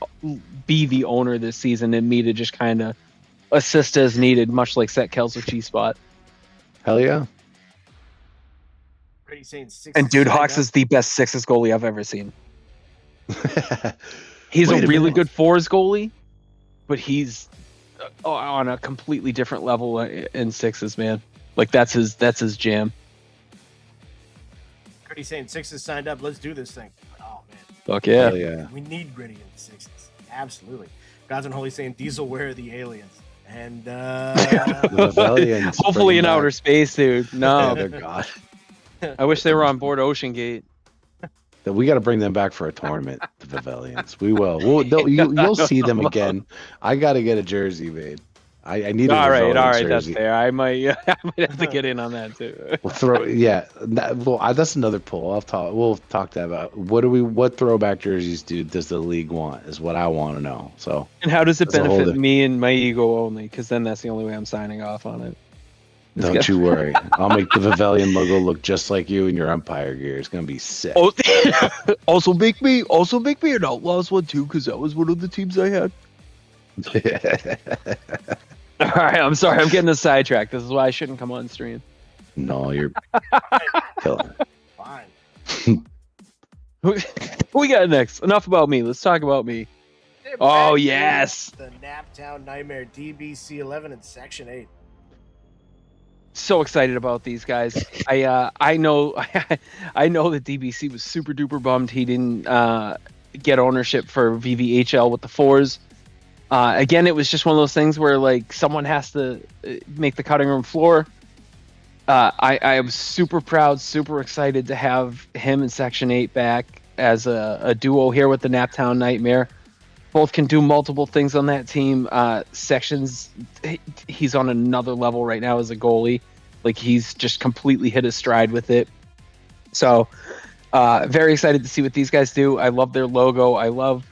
be the owner this season, and me to just kind of assist as needed, much like Set Kells with G-Spot. Hell yeah. What are you saying? And dude, Hawks is the best sixes goalie I've ever seen. He's Wait a a really minute. good fours goalie, but he's on a completely different level in sixes, man. Like that's his jam. Gritty saying sixes signed up. Let's do this thing. Oh man, Fuck yeah. Hell yeah. we need Gritty in the sixes. Absolutely. Gods and Holy saying Diesel, where are the aliens? And The Rebellions. Hopefully bring in back- outer space, dude. Yeah, No, they're God. I wish they were on board Ocean Gate. We got to bring them back for a tournament. The Pavilions. We will. You'll see them again. I got to get a jersey made. I need a All right, Pavilions that's jersey. fair. I might have to get in on that too. We'll throw. Yeah. That's another poll. We'll talk that about. What throwback jerseys does the league want? Is what I want to know. So. And how does it That's a whole benefit different- me and my ego only? Because then that's the only way I'm signing off on it. Don't you worry. I'll make the Pavilion logo look just like you in your umpire gear. It's gonna be sick. Oh, also make me an Outlaws one too, because that was one of the teams I had. All right, I'm sorry, I'm getting a sidetrack. This is why I shouldn't come on stream. No, you're killing it. fine. Who we got next? Enough about me. Let's talk about me. They're Oh, back, dude. yes. The Naptown Nightmare DBC 11 in Section 8. So excited about these guys. I know I know that DBC was super duper bummed he didn't get ownership for VVHL with the fours. Again, it was just one of those things where like someone has to make the cutting room floor. I am super proud, super excited to have him in Section 8 back as a duo here with the Naptown Nightmare. Both can do multiple things on that team. Sections, he's on another level right now as a goalie. Like he's just completely hit his stride with it. So very excited to see what these guys do. I love their logo. I love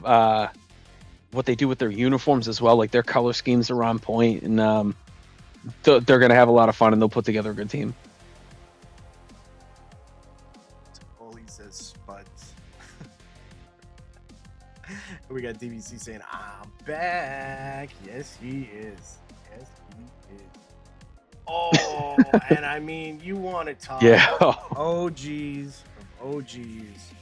what they do with their uniforms as well. Like their color schemes are on point, and they're going to have a lot of fun, and they'll put together a good team. Holy says Spuds. We got DBC saying, I'm back. Yes, he is. Yes, he is. Oh, and I mean, you want to talk Yeah. OGs of OGs.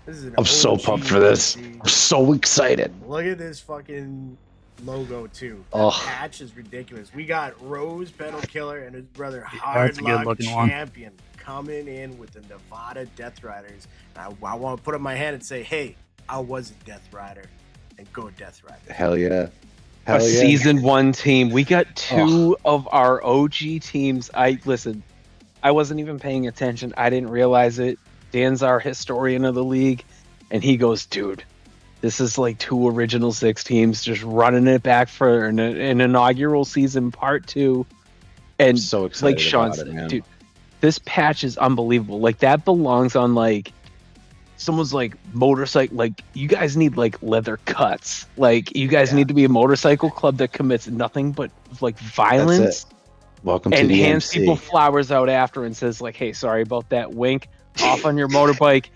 This is an I'm so OG pumped for this. OG. I'm so excited. Look at this fucking logo, too. That Oh. patch is ridiculous. We got Rose Pedal Killer and his brother that's Hard a Luck good-looking one. Champion coming in with the Nevada Death Riders. I want to put up my hand and say, hey, I was a Death Rider, and go Death Rider. Hell yeah. A Hell yeah. season 1 team. We got 2 of our OG teams. I wasn't even paying attention. I didn't realize it. Dan's our historian of the league, and he goes, dude, this is like 2 original 6 teams just running it back for an inaugural season part 2. And So excited like Sean about said, it, man. dude, this patch is unbelievable. Like that belongs on like someone's like motorcycle. Like you guys need like leather cuts. Like you guys need to be a motorcycle club that commits nothing but like violence. Welcome to And the hands MC. people flowers out after and says like, hey, sorry about that, wink, off on your motorbike,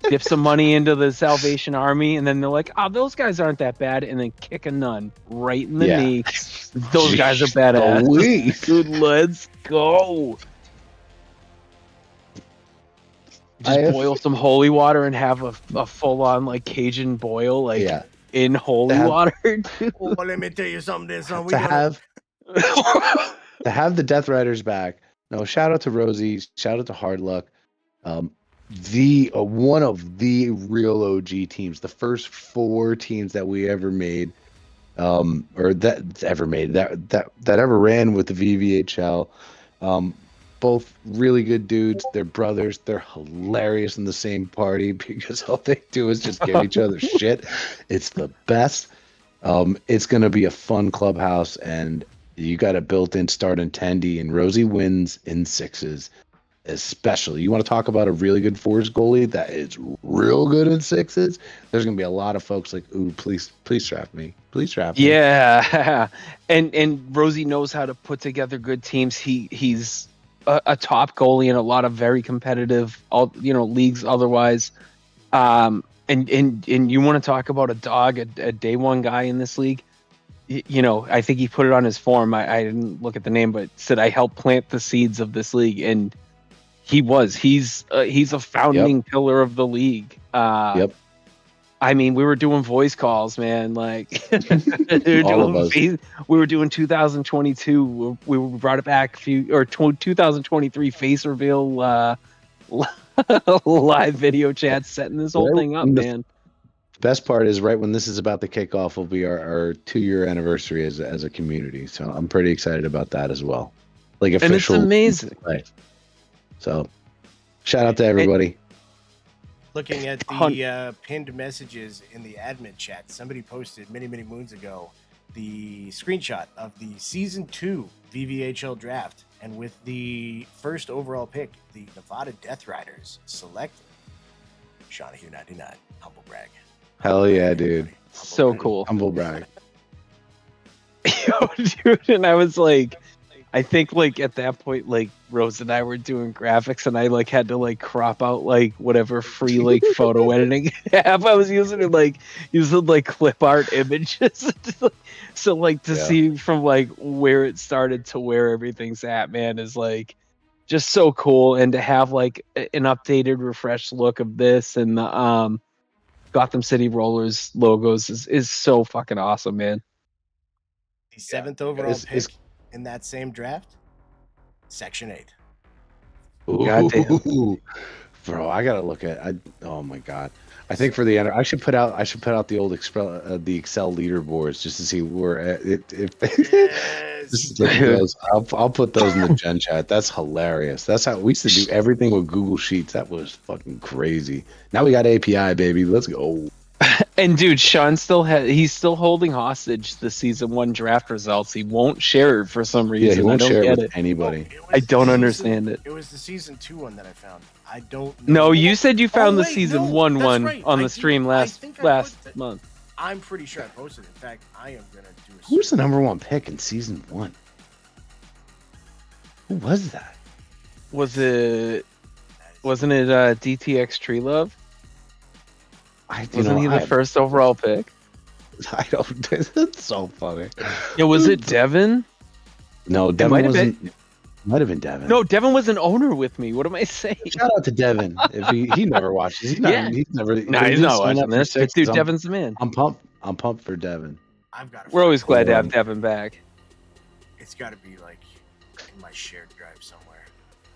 dip some money into the Salvation Army, and then they're like, oh, those guys aren't that bad, and then kick a nun right in the knee. Those guys are badass. Golly. Dude, let's go. Just boil some holy water and have a full-on like Cajun boil like in holy water. Well, let me tell you something. There's something to have the Death Riders back. No, shout out to Rosie. Shout out to Hard Luck. The one of the real OG teams, the first 4 teams that we ever made, or that ever ran with the VVHL. Both really good dudes. They're brothers. They're hilarious in the same party because all they do is just give each other shit. It's the best. It's gonna be a fun clubhouse, and you got a built-in start in Tendy, and Rosie wins in 6s. Especially, you want to talk about a really good 4s goalie that is real good in 6s. There's gonna be a lot of folks like, ooh, please draft me. Please draft me. Yeah, and Rosie knows how to put together good teams. He's a top goalie in a lot of very competitive, leagues. Otherwise, and you want to talk about a dog, a day one guy in this league. I think he put it on his form. I didn't look at the name, but said I helped plant the seeds of this league, and he's a founding pillar of the league. I mean, we were doing voice calls, man. Like we were doing 2022. We brought it back 2023 face reveal live video chat, setting this whole thing up, man. The best part is right when this is about to kick off will be our 2-year anniversary as a community. So I'm pretty excited about that as well. Like official. And it's amazing. Play. So shout out to everybody. Looking at the pinned messages in the admin chat, somebody posted many moons ago the screenshot of the season 2 VVHL draft, and with the first overall pick, the Nevada Death Riders selected Shawnee 99. Humble brag. Hell yeah, dude. So cool. Humble brag. Yo, dude, and I was like, I think like at that point, like Rose and I were doing graphics, and I like had to like crop out like whatever free like photo editing app I was using, and like using like clip art images. So like to see from like where it started to where everything's at, man, is like just so cool. And to have like an updated, refreshed look of this and the Gotham City Rollers logos is so fucking awesome, man. The 7th overall pick in that same draft, Section 8. Ooh, bro, I gotta look at. Oh my god, I think for the end, I should put out the old Excel leaderboards just to see where I'll put those in the gen chat. That's hilarious. That's how we used to do everything with Google Sheets. That was fucking crazy. Now we got API, baby. Let's go. And dude, Sean he's still holding hostage the season 1 draft results. He won't share it for some reason. Yeah, he won't I don't share get it with anybody. I don't understand it. It was the season 2 one that I found. I don't know. No, you said you found the season 1 that's one right. on the I stream did. last month. I'm pretty sure I posted it. In fact, I am gonna do a Who's the number 1 pick in season 1? Who was that? Wasn't it DTX Tree Love? Wasn't he the first overall pick? I don't. That's so funny. Yeah, was it Devin? No, Devin wasn't. Might have been Devin. No, Devin was an owner with me. What am I saying? Shout out to Devin. If he never watches, he's not. He's never. No, he's not watching this. Dude, Devin's the man. I'm pumped. I'm pumped for Devin. We're always glad to have Devin back. It's got to be like in my shared drive somewhere.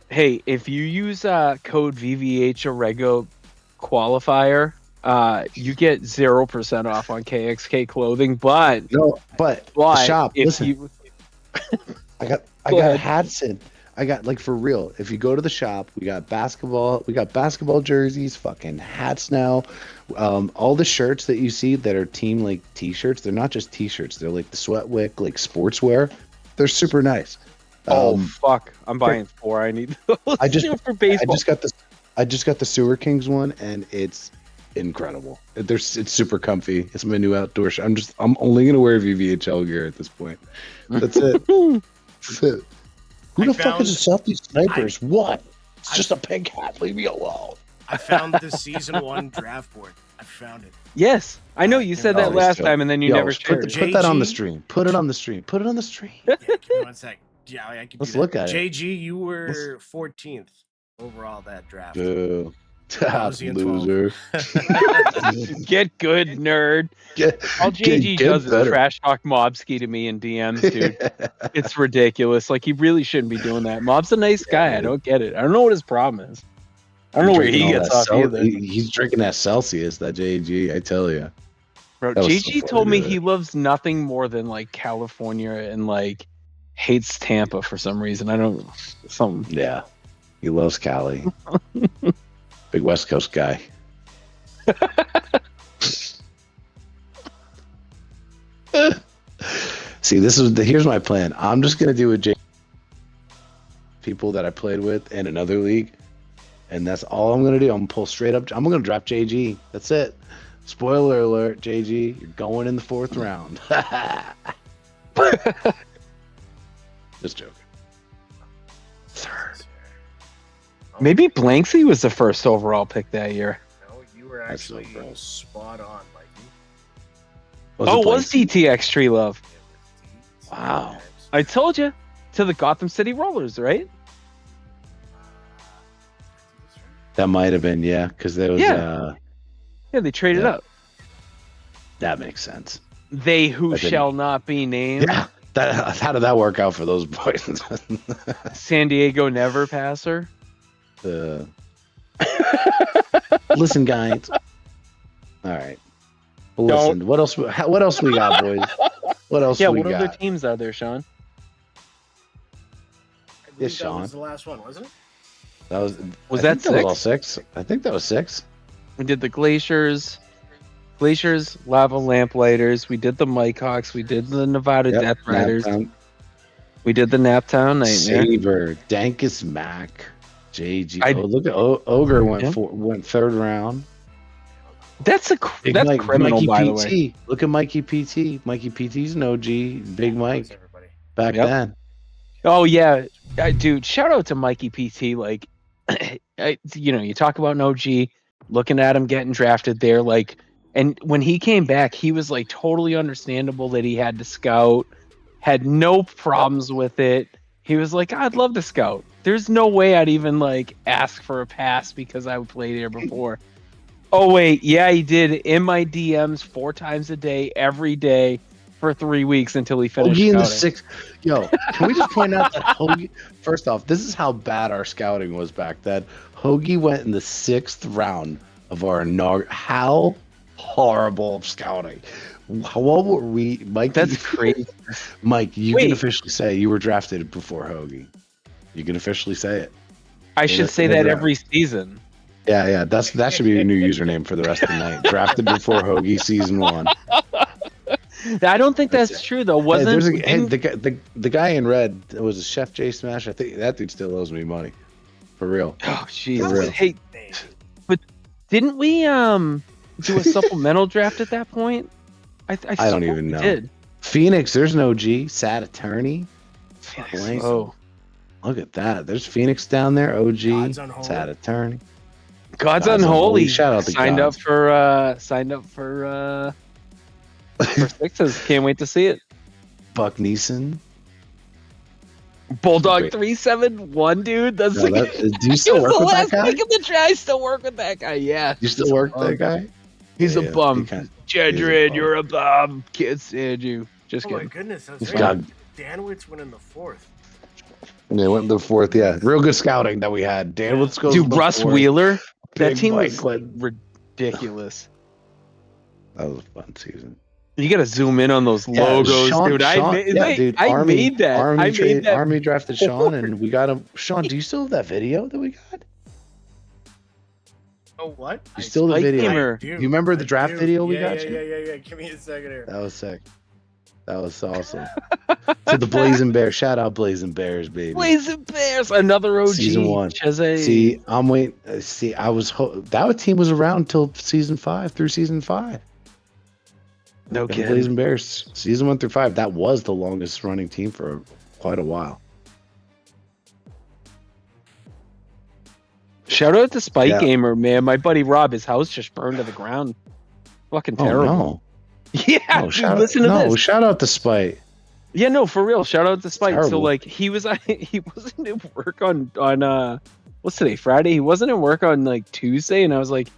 Hey, if you use code VVHREGO qualifier you get 0% off on KXK clothing, but No, but the shop. if Listen, you I got Go ahead. hats in. I got like for real. If you go to the shop, we got basketball jerseys, fucking hats now. All the shirts that you see that are team like t-shirts, they're not just t-shirts. They're like the Sweatwick like sportswear. They're super nice. fuck, I'm buying 4. I need those I just for baseball. I just got the Sewer Kings one, and it's incredible. It's super comfy. It's my new outdoor shirt. I'm only gonna wear VVHL gear at this point. That's it. That's it. Who the fuck is a Southeast Snipers? What? It's just a pink hat. Leave me alone. I found the season 1 draft board. I found it. Yes, I know you said that last time, and then you never shared it. Put that on the stream. Put it on the stream. Put it on the stream. Yeah, give me 1 sec. Yeah, I can. Let's do that. look at it. JG, you were 14th overall that draft. Boo. Lousy and 12. Loser. Get good, nerd. All JG does is trash talk Mobski to me in DMs, dude. It's ridiculous. Like, he really shouldn't be doing that. Mob's a nice guy. I don't get it. I don't know what his problem is. I don't know where he gets off either. He's drinking that Celsius, that JG, I tell you. Bro, JG told me he loves nothing more than, like, California and, like, hates Tampa for some reason. I don't... Something. Yeah. He loves Cali. Big West Coast guy. See, here's my plan. I'm just gonna do a people that I played with in another league, and that's all I'm gonna do. I'm gonna pull straight up. I'm gonna draft JG. That's it. Spoiler alert, JG, you're going in the 4th round. Just joking. 3rd. Maybe Blanksy was the first overall pick that year. No, you were actually spot on, Mikey. Was DTX Tree Love? Wow. I told you. To the Gotham City Rollers, right? That might have been, yeah, because there was Yeah, they traded up. That makes sense. They who shall not be named. Yeah. How did that work out for those boys? San Diego Never Passer. Listen, guys. All right. Well, listen. What else we got, boys? What else? Yeah. we What got? other teams are there, Sean? That Sean. was the last one, wasn't it? That was. Was I that think 6? all 6. I think that was 6. We did the Glaciers, Lava Lamplighters. We did the Mike Hawks. We did the Nevada Death Riders. Naptown, We did the Naptown Nightmare. Saber, Dankus Mac, JG. I- Look at Ogre went Yeah. went 3rd round. That's criminal, Mikey by the PT. way. Look at Mikey PT. Mikey PT's an OG. Big Mike Everybody. back Yep. then. Oh yeah, dude! Shout out to Mikey PT. Like, you talk about an OG, looking at him getting drafted there. Like, and when he came back, he was like totally understandable that he had to scout. Had no problems with it. He was like, I'd love to scout. There's no way I'd even like ask for a pass because I played here before. Oh wait, yeah, he did in my DMs 4 times a day, every day for 3 weeks until he finished. Hoagie in the scouting. 6th. Yo, can we just point out that Hoagie? First off, this is how bad our scouting was back then. Hoagie went in the 6th round of our inaugural. How horrible of scouting. What were we, Mike? That's crazy. Mike, you Wait. can officially say you were drafted before Hoagie. You can officially say it. I should say that every season. Yeah. That should be your new username for the rest of the night. Drafted before Hoagie season 1. I don't think that's true though. Wasn't the guy in red was a Chef J Smash. I think that dude still owes me money. For real. Oh For jeez. real. Hey, but didn't we do a supplemental draft at that point? I don't swear even we know. Did. Phoenix, there's no G. Sad Attorney. Blank. Oh, Look at that. There's Phoenix down there. OG. God's Unholy. Sad Attorney. God's God's Unholy. Unholy. Shout out to signed Gods. up for sixes. Can't wait to see it. Buck Neeson. Bulldog Wait. 371, dude. That's No, like do you still work with that guy? pick of the draft. I still work with that guy. Yeah, You still work with that guy? he's Yeah, a bum. he kinda- Jedred, bum. you're a bum. Can't stand you. Just Oh my kidding. goodness, that's He's right. got- Danwitz went in the 4th. Yeah, went in the 4th. Yeah, real good scouting that we had. Dan, let's go. Dude, Russ Wheeler. That Big team Mike was went- ridiculous. That was a fun season. You gotta zoom in on those Yeah, logos, dude. dude. I Army, made that. Army, I made that. Army drafted Sean, and we got him. Sean, do you still have that video that we got? Oh, what? You still have the Spike video? Gamer. You remember the draft video we got you? Yeah. Give me a second here. That was sick. That was awesome. To the Blazing Bears. Shout out Blazing Bears, baby. Blazing Bears, another OG. Season 1. Cheze. See, I'm waiting. See, that team was around until season 5 through season 5. No The kidding. Blazing Bears, season 1 through 5. That was the longest running team for quite a while. Shout out to Spike Yeah. Gamer, man. My buddy Rob, his house just burned to the ground. Fucking terrible. Oh, Yeah, no. dude, listen to this. Shout out to Spite. Yeah, no, for real. Shout out to Spike. So terrible. like he wasn't at work on what's today? Friday. He wasn't at work on like Tuesday, and I was like,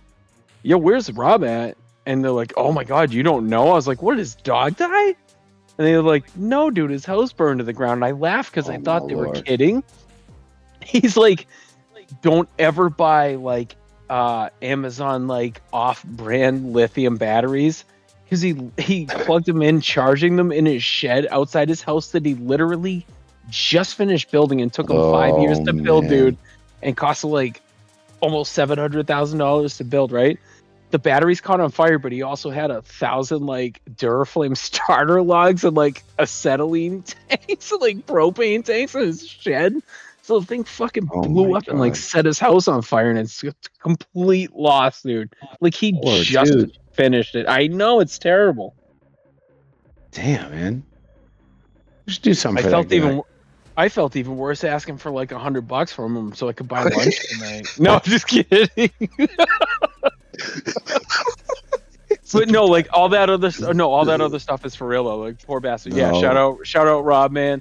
yo, where's Rob at? And they're like, oh my god, you don't know? I was like, what, did his dog die? And they were like, no, dude, his house burned to the ground. And I laughed because I Oh, thought my they were Lord. kidding. He's like, don't ever buy like Amazon like off-brand lithium batteries, because he plugged them in, charging them in his shed outside his house that he literally just finished building, and took him 5 years to build, man. dude, and cost like almost $700,000 to build. Right, the batteries caught on fire, but he also had 1,000 like Duraflame starter logs and like acetylene tanks and like propane tanks in his shed. So the thing fucking Oh blew my up and like God. set his house on fire, and it's a complete loss, dude. Like he Poor just dude. finished it. I know, it's terrible. Damn, man. We should do something I for felt that guy. I felt even worse asking for like $100 from him so I could buy lunch tonight. No, I'm just kidding. But no, like all that other stuff is for real though. Like poor bastard. Yeah, No. shout out Rob, man.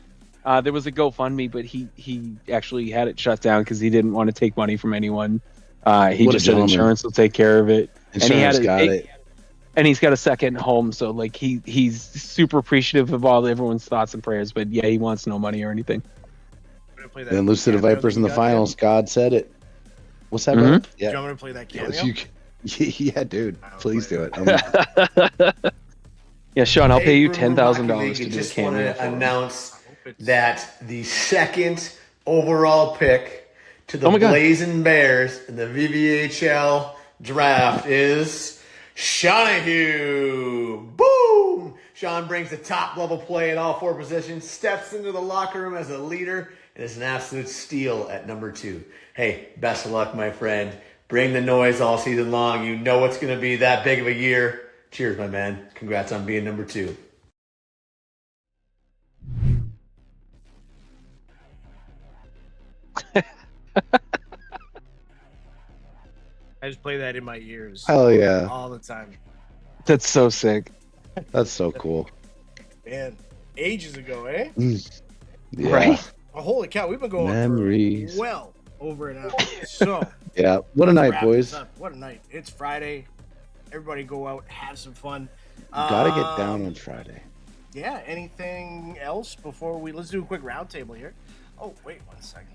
There was a GoFundMe, but he actually had it shut down because he didn't want to take money from anyone. He What a just said gentleman. insurance will take care of it. Insurance got it. And he's got a second home, so like he's super appreciative of everyone's thoughts and prayers. But yeah, he wants no money or anything. I'm gonna play that Then lose to the cameo Vipers that in you the got, finals. God said it. What's that, Mhm. bro? Dan? Do Yeah. you want me to play that cameo? Yes, you can. Yeah, dude. I'll Please play do it. it. Yeah, Sean, I'll pay you Hey, Room $10,000 Hockey League, to do a just want cameo. to announce I hope it's- that the second overall pick to the Oh my God. Blazing Bears in the VVHL draft is Shawnahue. Boom! Sean brings the top level play in all 4 positions, steps into the locker room as a leader, and is an absolute steal at number 2. Hey, best of luck, my friend. Bring the noise all season long. You know it's going to be that big of a year. Cheers, my man. Congrats on being number 2. I just play that in my ears Hell yeah. all the time. That's so sick. That's so cool. Man, ages ago, eh? Yeah. Right? Oh, holy cow, we've been going Memories. for well over an hour. So, Yeah. What a night, wrap boys. this up. What a night. It's Friday. Everybody go out, have some fun. Gotta get down on Friday. Yeah, anything else before let's do a quick roundtable here. Oh, wait 1 second.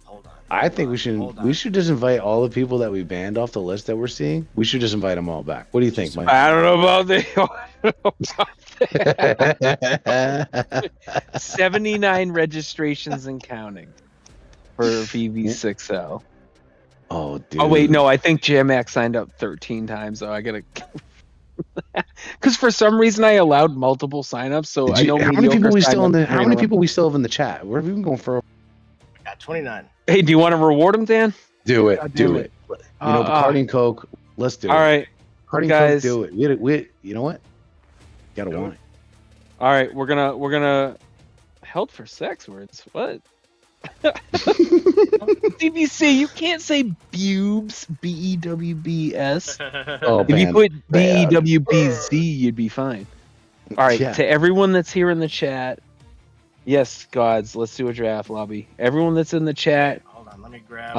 Hold on. I think we Hold on. should just invite all the people that we banned off the list that we're seeing. We should just invite them all back. What do you think, Mike? I don't know about that. 79 registrations and counting for VV6L. Oh, dude. Oh wait, no, I think JMX signed up 13 times, so I gotta. Because for some reason I allowed multiple signups, so Did I you- know how many people we still in the? How many people? people we still have in the chat? Where have we been going for? Got 29. Hey, do you want to reward him, Dan? Do it. God Do damn it. You know, Bacardi and Coke. Let's do All it. right, Bacardi and guys. Coke. Do it. We you know what? Gotta Do it. want it. all right. We're gonna held for sex words. What? DBC, you can't say bubes. BEWBS. Oh, If you man. put Bad. BEWBZ, you'd be fine. All right, Yeah. to everyone that's here in the chat, yes, gods, let's do a draft lobby. Everyone that's in the chat, Hold on, let me grab.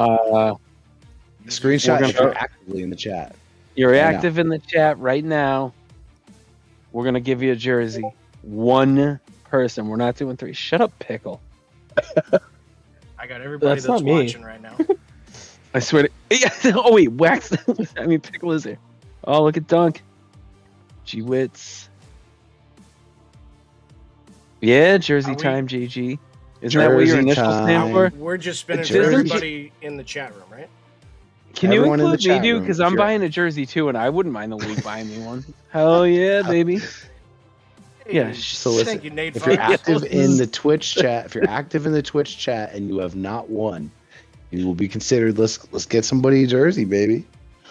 Screenshot We're if gonna- you're actively in the chat. you're Right now. active in the chat right now. We're gonna give you a jersey. One person. We're not doing 3. Shut up, pickle. I got everybody That's that's not me. watching right now. I swear to. Yeah. Oh wait, Wax. I mean, Pickle is there. Oh, look at Dunk. G-Wits. Yeah, Jersey Are we- time, JG. Isn't that what your Jersey initials stand time. for? We're just spinning for Jersey. everybody in the chat room, right? Can you Everyone in the include me, chat dude? room, Because if I'm you're- buying a jersey too, and I wouldn't mind the league buying me one. Hell yeah, baby. Yeah. So listen, Thank you, Nate. if you're Fox. active in the Twitch chat, and you have not won, you will be considered. Let's get somebody a jersey, baby,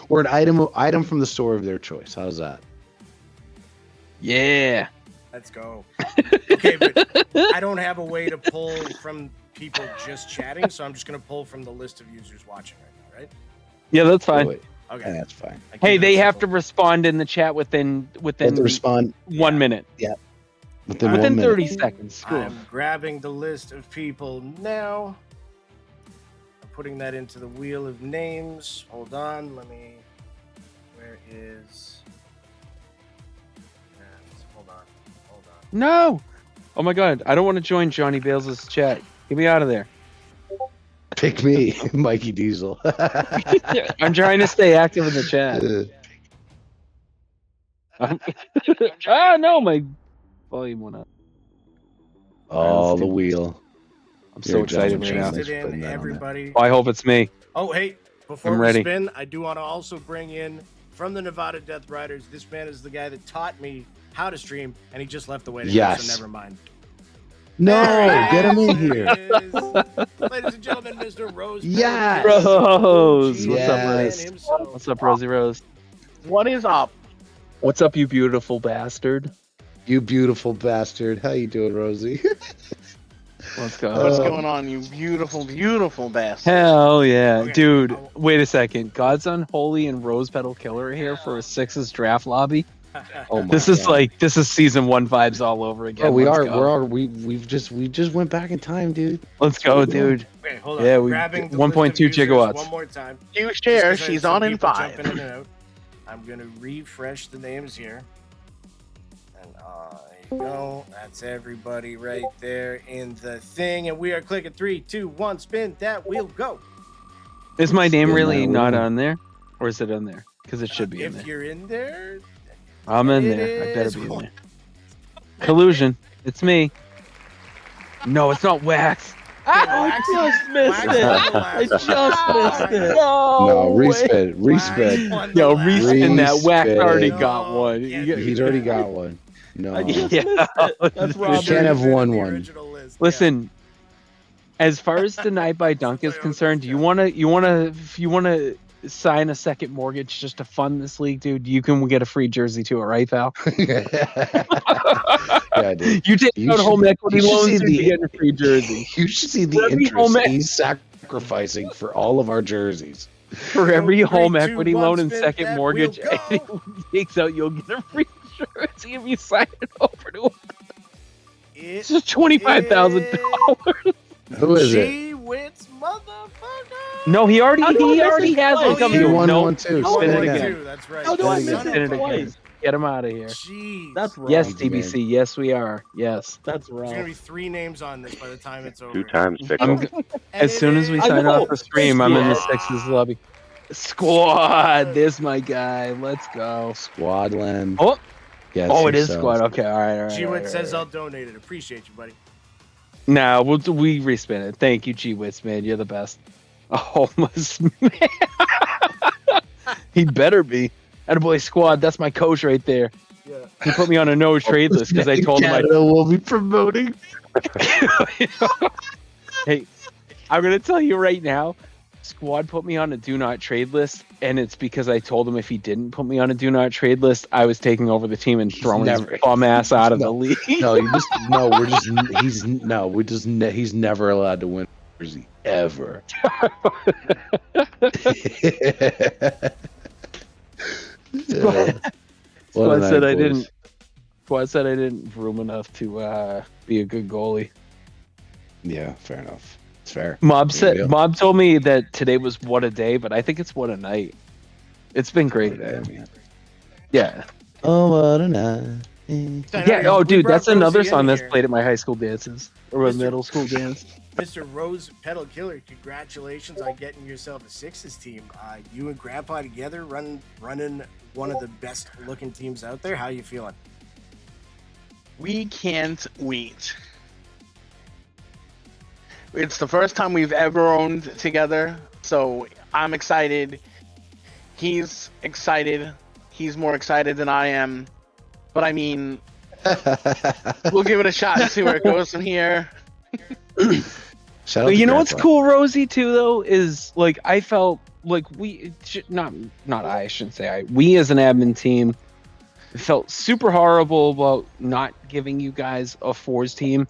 or an item from the store of their choice. How's that? Yeah. Let's go. Okay, but I don't have a way to pull from people just chatting, so I'm just going to pull from the list of users watching right now, right? Yeah, that's fine. Wait, Okay. that's fine. I keep Hey, it they have to simple. respond in the chat within Then respond 1 minute. within 1 Within minute. 30 seconds. Screw 'em. I'm grabbing the list of people now. I'm putting that into the wheel of names. Hold on. Where is. Hold on. No. Oh my god, I don't want to join Johnny Bales' chat. Get me out of there. Pick me, Mikey Diesel. I'm trying to stay active in the chat. No, my volume went up. Oh, the wheel. I'm so You're excited just right now. Pasted Thanks for putting in, that on there. everybody. Oh, I hope it's me. Oh, hey, before I'm we ready. spin, I do want to also bring in from the Nevada Death Riders. This man is the guy that taught me how to stream, and he just left the way to Yes. go, so never mind. No, There get him in it here. is. Ladies and gentlemen, Mr. Rose. Yes. Rose. What's up, Rose? Himself. What's up, Rosie Rose? What is up? What's up, you beautiful bastard? You beautiful bastard. How you doing, Rosie? Let's go. What's going on, you beautiful, beautiful bastard? Hell yeah, Okay. dude. Wait a second. God's Unholy and Rose Petal Killer are here for a Sixes draft lobby. Oh my This is God. this is season 1 vibes all over again. Oh, we Let's are. go. We just went back in time, dude. Let's go, dude. Okay, hold on. Yeah, we Grabbing the 1.2 list of users gigawatts. One more time. You Just share, 'cause I have she's some on in people 5. jumping in and out. I'm gonna refresh the names here. And there you go. That's everybody right there in the thing. And we are clicking 3, 2, 1, spin that wheel, go. Is my name Spin really that not wheel. on there, or is it on there? Because it should be in If there. you're in there, I'm in it there. I better is. be in there. Collusion. It's me. No, it's not Wax. I just missed it. I just missed it. No, respin. Yo, respin that. Wax Respin. already No, got one. can't You- do He's already got one. No. I just Yeah. missed it. That's You Rob. can't have one. Listen, as far as Denied by Dunk is concerned, you wanna sign a second mortgage just to fund this league, dude? You can get a free jersey to it, right, pal? Yeah, dude. You take You out should- home equity you should loans see to the- get a free jersey. You should see the For every home interest ec- he's sacrificing for all of our jerseys. For every Three, home two, equity one, loan and spin second that mortgage wheel, go. anyone takes out, you'll get a free jersey if you sign it over to him. It's just $25,000. Who is it? Gee whiz, motherfucker. No, he already How do I has miss it one twice? coming. He to him. won No, one too. How Spin do it I miss again. it? That's right. How do I Spin it miss again. Spin it it again. twice? Get him out of here. Jeez. That's wrong. Yes, man. TBC. Yes, we are. Yes. That's There's gonna wrong. be 3 names on this by the time it's over. 2 times I'm, Pickle. And as it soon as we is- I sign know. off the stream, I'm in the Yeah. Sixes lobby. Squad. There's my guy. Let's go. Squad Lamb. Oh. Yes, Oh, it is yourself. squad. Okay. All right. All right. G-Wit all right, says all I'll donate it. Appreciate you, buddy. right. Nah, we respin it. Thank you, G-Wits, man. You're the best. A homeless man. He better be. Attaboy squad. That's my coach right there. Yeah. He put me on a no trade list because I told him I Canada will be promoting. Hey, I'm gonna tell you right now, Squad put me on a do not trade list, and it's because I told him if he didn't put me on a do not trade list, I was taking over the team and throwing his never- bum ass out of the No. league. No, he's never allowed to win a jersey ever. Squad said I didn't. Squad said I didn't room enough to be a good goalie. Yeah, fair enough. It's fair. Mob There you said. go. Mob told me that today was what a day, but I think it's what a night. It's been great. Yeah. Oh, what a night. Yeah. Oh, dude, that's another song that's played at my high school dances or my middle school dance. Mr. Rose Pedal Killer, congratulations on getting yourself a Sixes team. You and Grandpa together running one of the best looking teams out there. How you feeling? We can't wait. It's the first time we've ever owned together, so I'm excited. He's excited. He's more excited than I am. But I mean, we'll give it a shot and see where it goes from here. Shout out But to you know what's Grandpa. cool, Rosie, too, though, is like I felt like we I shouldn't say we as an admin team felt super horrible about not giving you guys a fours team,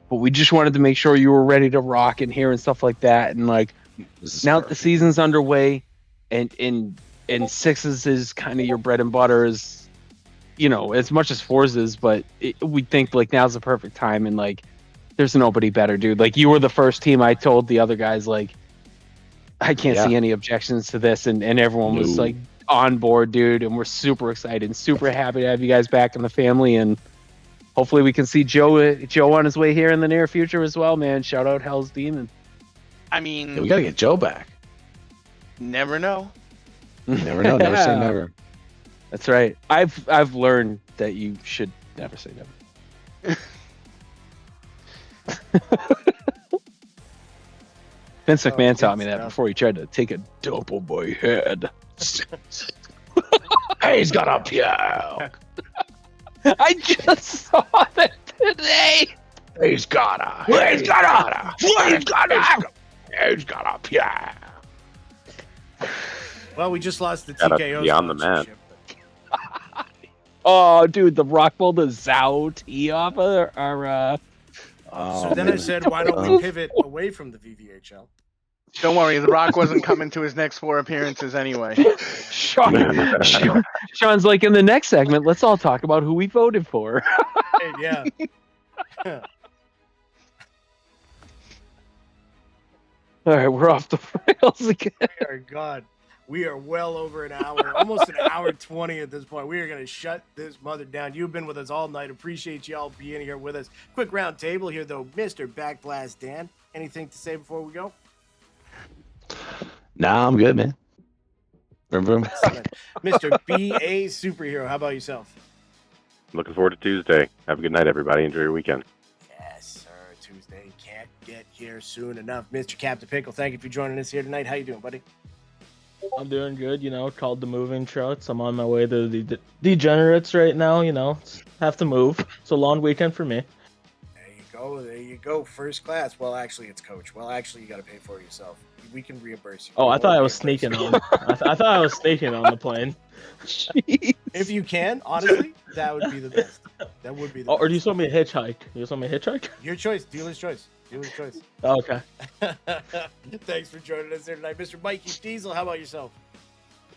but we just wanted to make sure you were ready to rock in here and stuff like that. And like now that the season's underway, and sixes is kind of your bread and butter, is as much as fours is, but we think like now's the perfect time, and like there's nobody better, dude. Like you were the first team I told the other guys like I can't see any objections to this, and everyone was like on board, dude, and we're super excited and super happy to have you guys back in the family, and hopefully we can see Joe on his way here in the near future as well, man. Shout out Hell's Demon. I mean, We gotta get Joe back. never know. Never know. Never say never. That's right. I've learned that you should never say never. Vince McMahon taught me that before he tried to take a dope on my head. He's got a puke. I just saw that today. He's got a puke. Well, we just lost the Gotta TKO be on the man. sponsorship. Oh, dude, the Rockball, the Zao tee off our So then I said, why don't we pivot away from the VVHL? Don't worry, The Rock wasn't coming to his next 4 appearances anyway. Sean's like, in the next segment, let's all talk about who we voted for. Hey, yeah. All right, we're off the rails again. We are gone. We are well over an hour, almost an hour 20 at this point. We are going to shut this mother down. You've been with us all night. Appreciate y'all being here with us. Quick round table here, though. Mr. Backblast Dan, anything to say before we go? Nah, I'm good, man. Vroom, vroom. Mr. BA Superhero, how about yourself? Looking forward to Tuesday. Have a good night, everybody. Enjoy your weekend. Yes, sir. Tuesday can't get here soon enough. Mr. Captain Pickle, thank you for joining us here tonight. How you doing, buddy? I'm doing good, called the moving trucks. I'm on my way to the Degenerates right now, have to move. It's a long weekend for me. There you go. First class. Well, actually, it's coach. Well, actually, you got to pay for it yourself. We can reimburse you. Oh, I thought I was sneaking on. I thought I was sneaking on the plane. Jeez. If you can, honestly, that would be the best. That would be the Oh, or best. do you want me to hitchhike? Your choice. Dealer's choice. Dealer's choice. Oh, okay. Thanks for joining us here tonight. Mr. Mikey Diesel, how about yourself?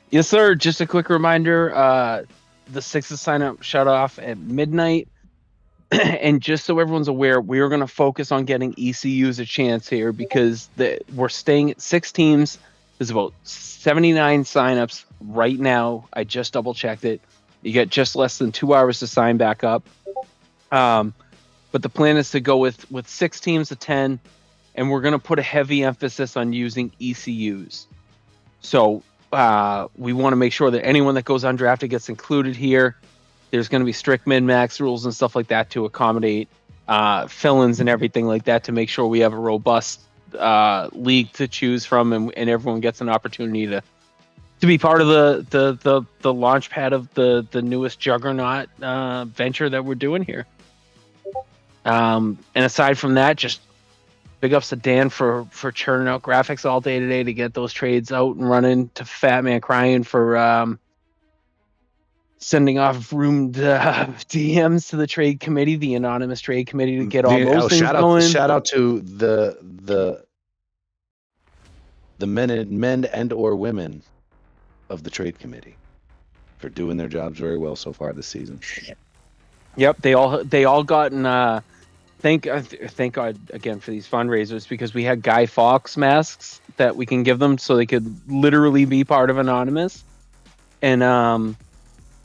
Yes, sir. Just a quick reminder, the Sixes sign up shut off at midnight. And just so everyone's aware, we are going to focus on getting ECUs a chance here because we're staying at 6 teams. There's about 79 signups right now. I just double checked it. You get just less than 2 hours to sign back up. But the plan is to go with 6 teams of 10, and we're going to put a heavy emphasis on using ECUs. So we want to make sure that anyone that goes undrafted gets included here. There's going to be strict min-max rules and stuff like that to accommodate fill-ins and everything like that to make sure we have a robust league to choose from, and everyone gets an opportunity to be part of the launch pad of the newest juggernaut venture that we're doing here. And aside from that, just big ups to Dan for churning out graphics all day today to get those trades out and running, to Fat Man Crying for sending off roomed DMs to the trade committee, the anonymous trade committee, to get all those things going. Shout out to the men and or women of the trade committee for doing their jobs very well so far this season. Yep, they all gotten thank God again for these fundraisers, because we had Guy Fawkes masks that we can give them so they could literally be part of Anonymous, and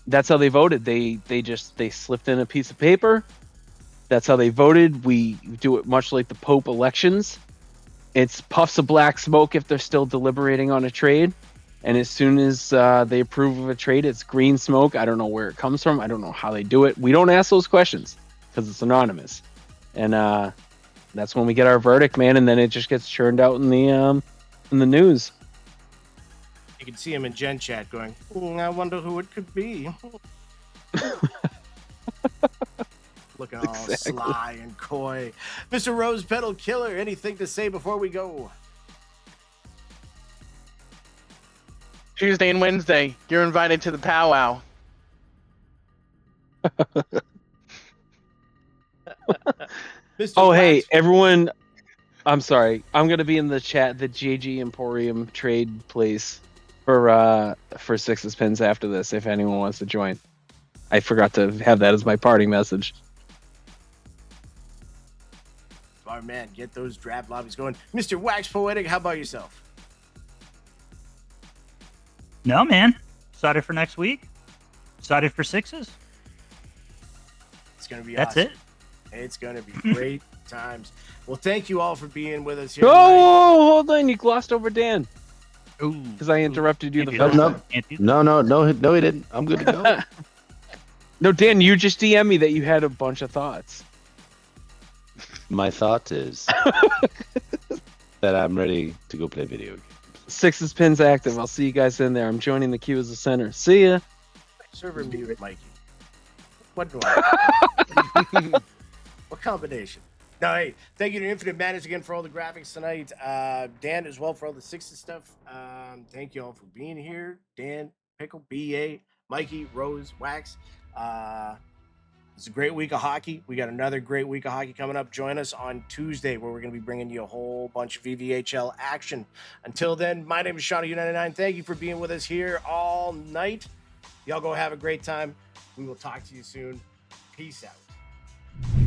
that's how they voted. They slipped in a piece of paper. That's how they voted. We do it much like the Pope elections. it's puffs of black smoke if they're still deliberating on a trade. And as soon as they approve of a trade, it's green smoke. I don't know where it comes from. I don't know how they do it. We don't ask those questions because it's anonymous. And that's when we get our verdict, man. And then it just gets churned out in the news. You can see him in Gen Chat going, I wonder who it could be. Looking all sly and coy. Mr. Rose Petal Killer, anything to say before we go? Tuesday and Wednesday, you're invited to the powwow. Mr. Oh, hey, Wax- everyone. I'm sorry. I'm going to be in the chat, the JG Emporium trade place for Sixes Pins after this, if anyone wants to join. I forgot to have that as my parting message. Oh, man, get those draft lobbies going. Mr. Wax Poetic, how about yourself? No, man. Excited for next week. Excited for Sixes. It's going to be That's awesome. it. It's going to be great times. Well, thank you all for being with us here. Oh, hold on. You glossed over Dan. Ooh. Because I interrupted you the Can't do first that. time. Can't do that. No, he didn't. I'm good to go. No, Dan, you just DM'd me that you had a bunch of thoughts. My thought is that I'm ready to go play video games. Sixes Pins active. I'll see you guys in there. I'm joining the queue as a center. See ya. Server mute, Mikey. What do I? What combination? No, hey, thank you to Infinite Madness again for all the graphics tonight. Dan as well for all the Sixes stuff. Thank you all for being here. Dan, Pickle, BA, Mikey, Rose, Wax. It's a great week of hockey. We got another great week of hockey coming up. Join us on Tuesday where we're going to be bringing you a whole bunch of VVHL action. Until then, my name is Shauna U99. Thank you for being with us here all night. Y'all go have a great time. We will talk to you soon. Peace out.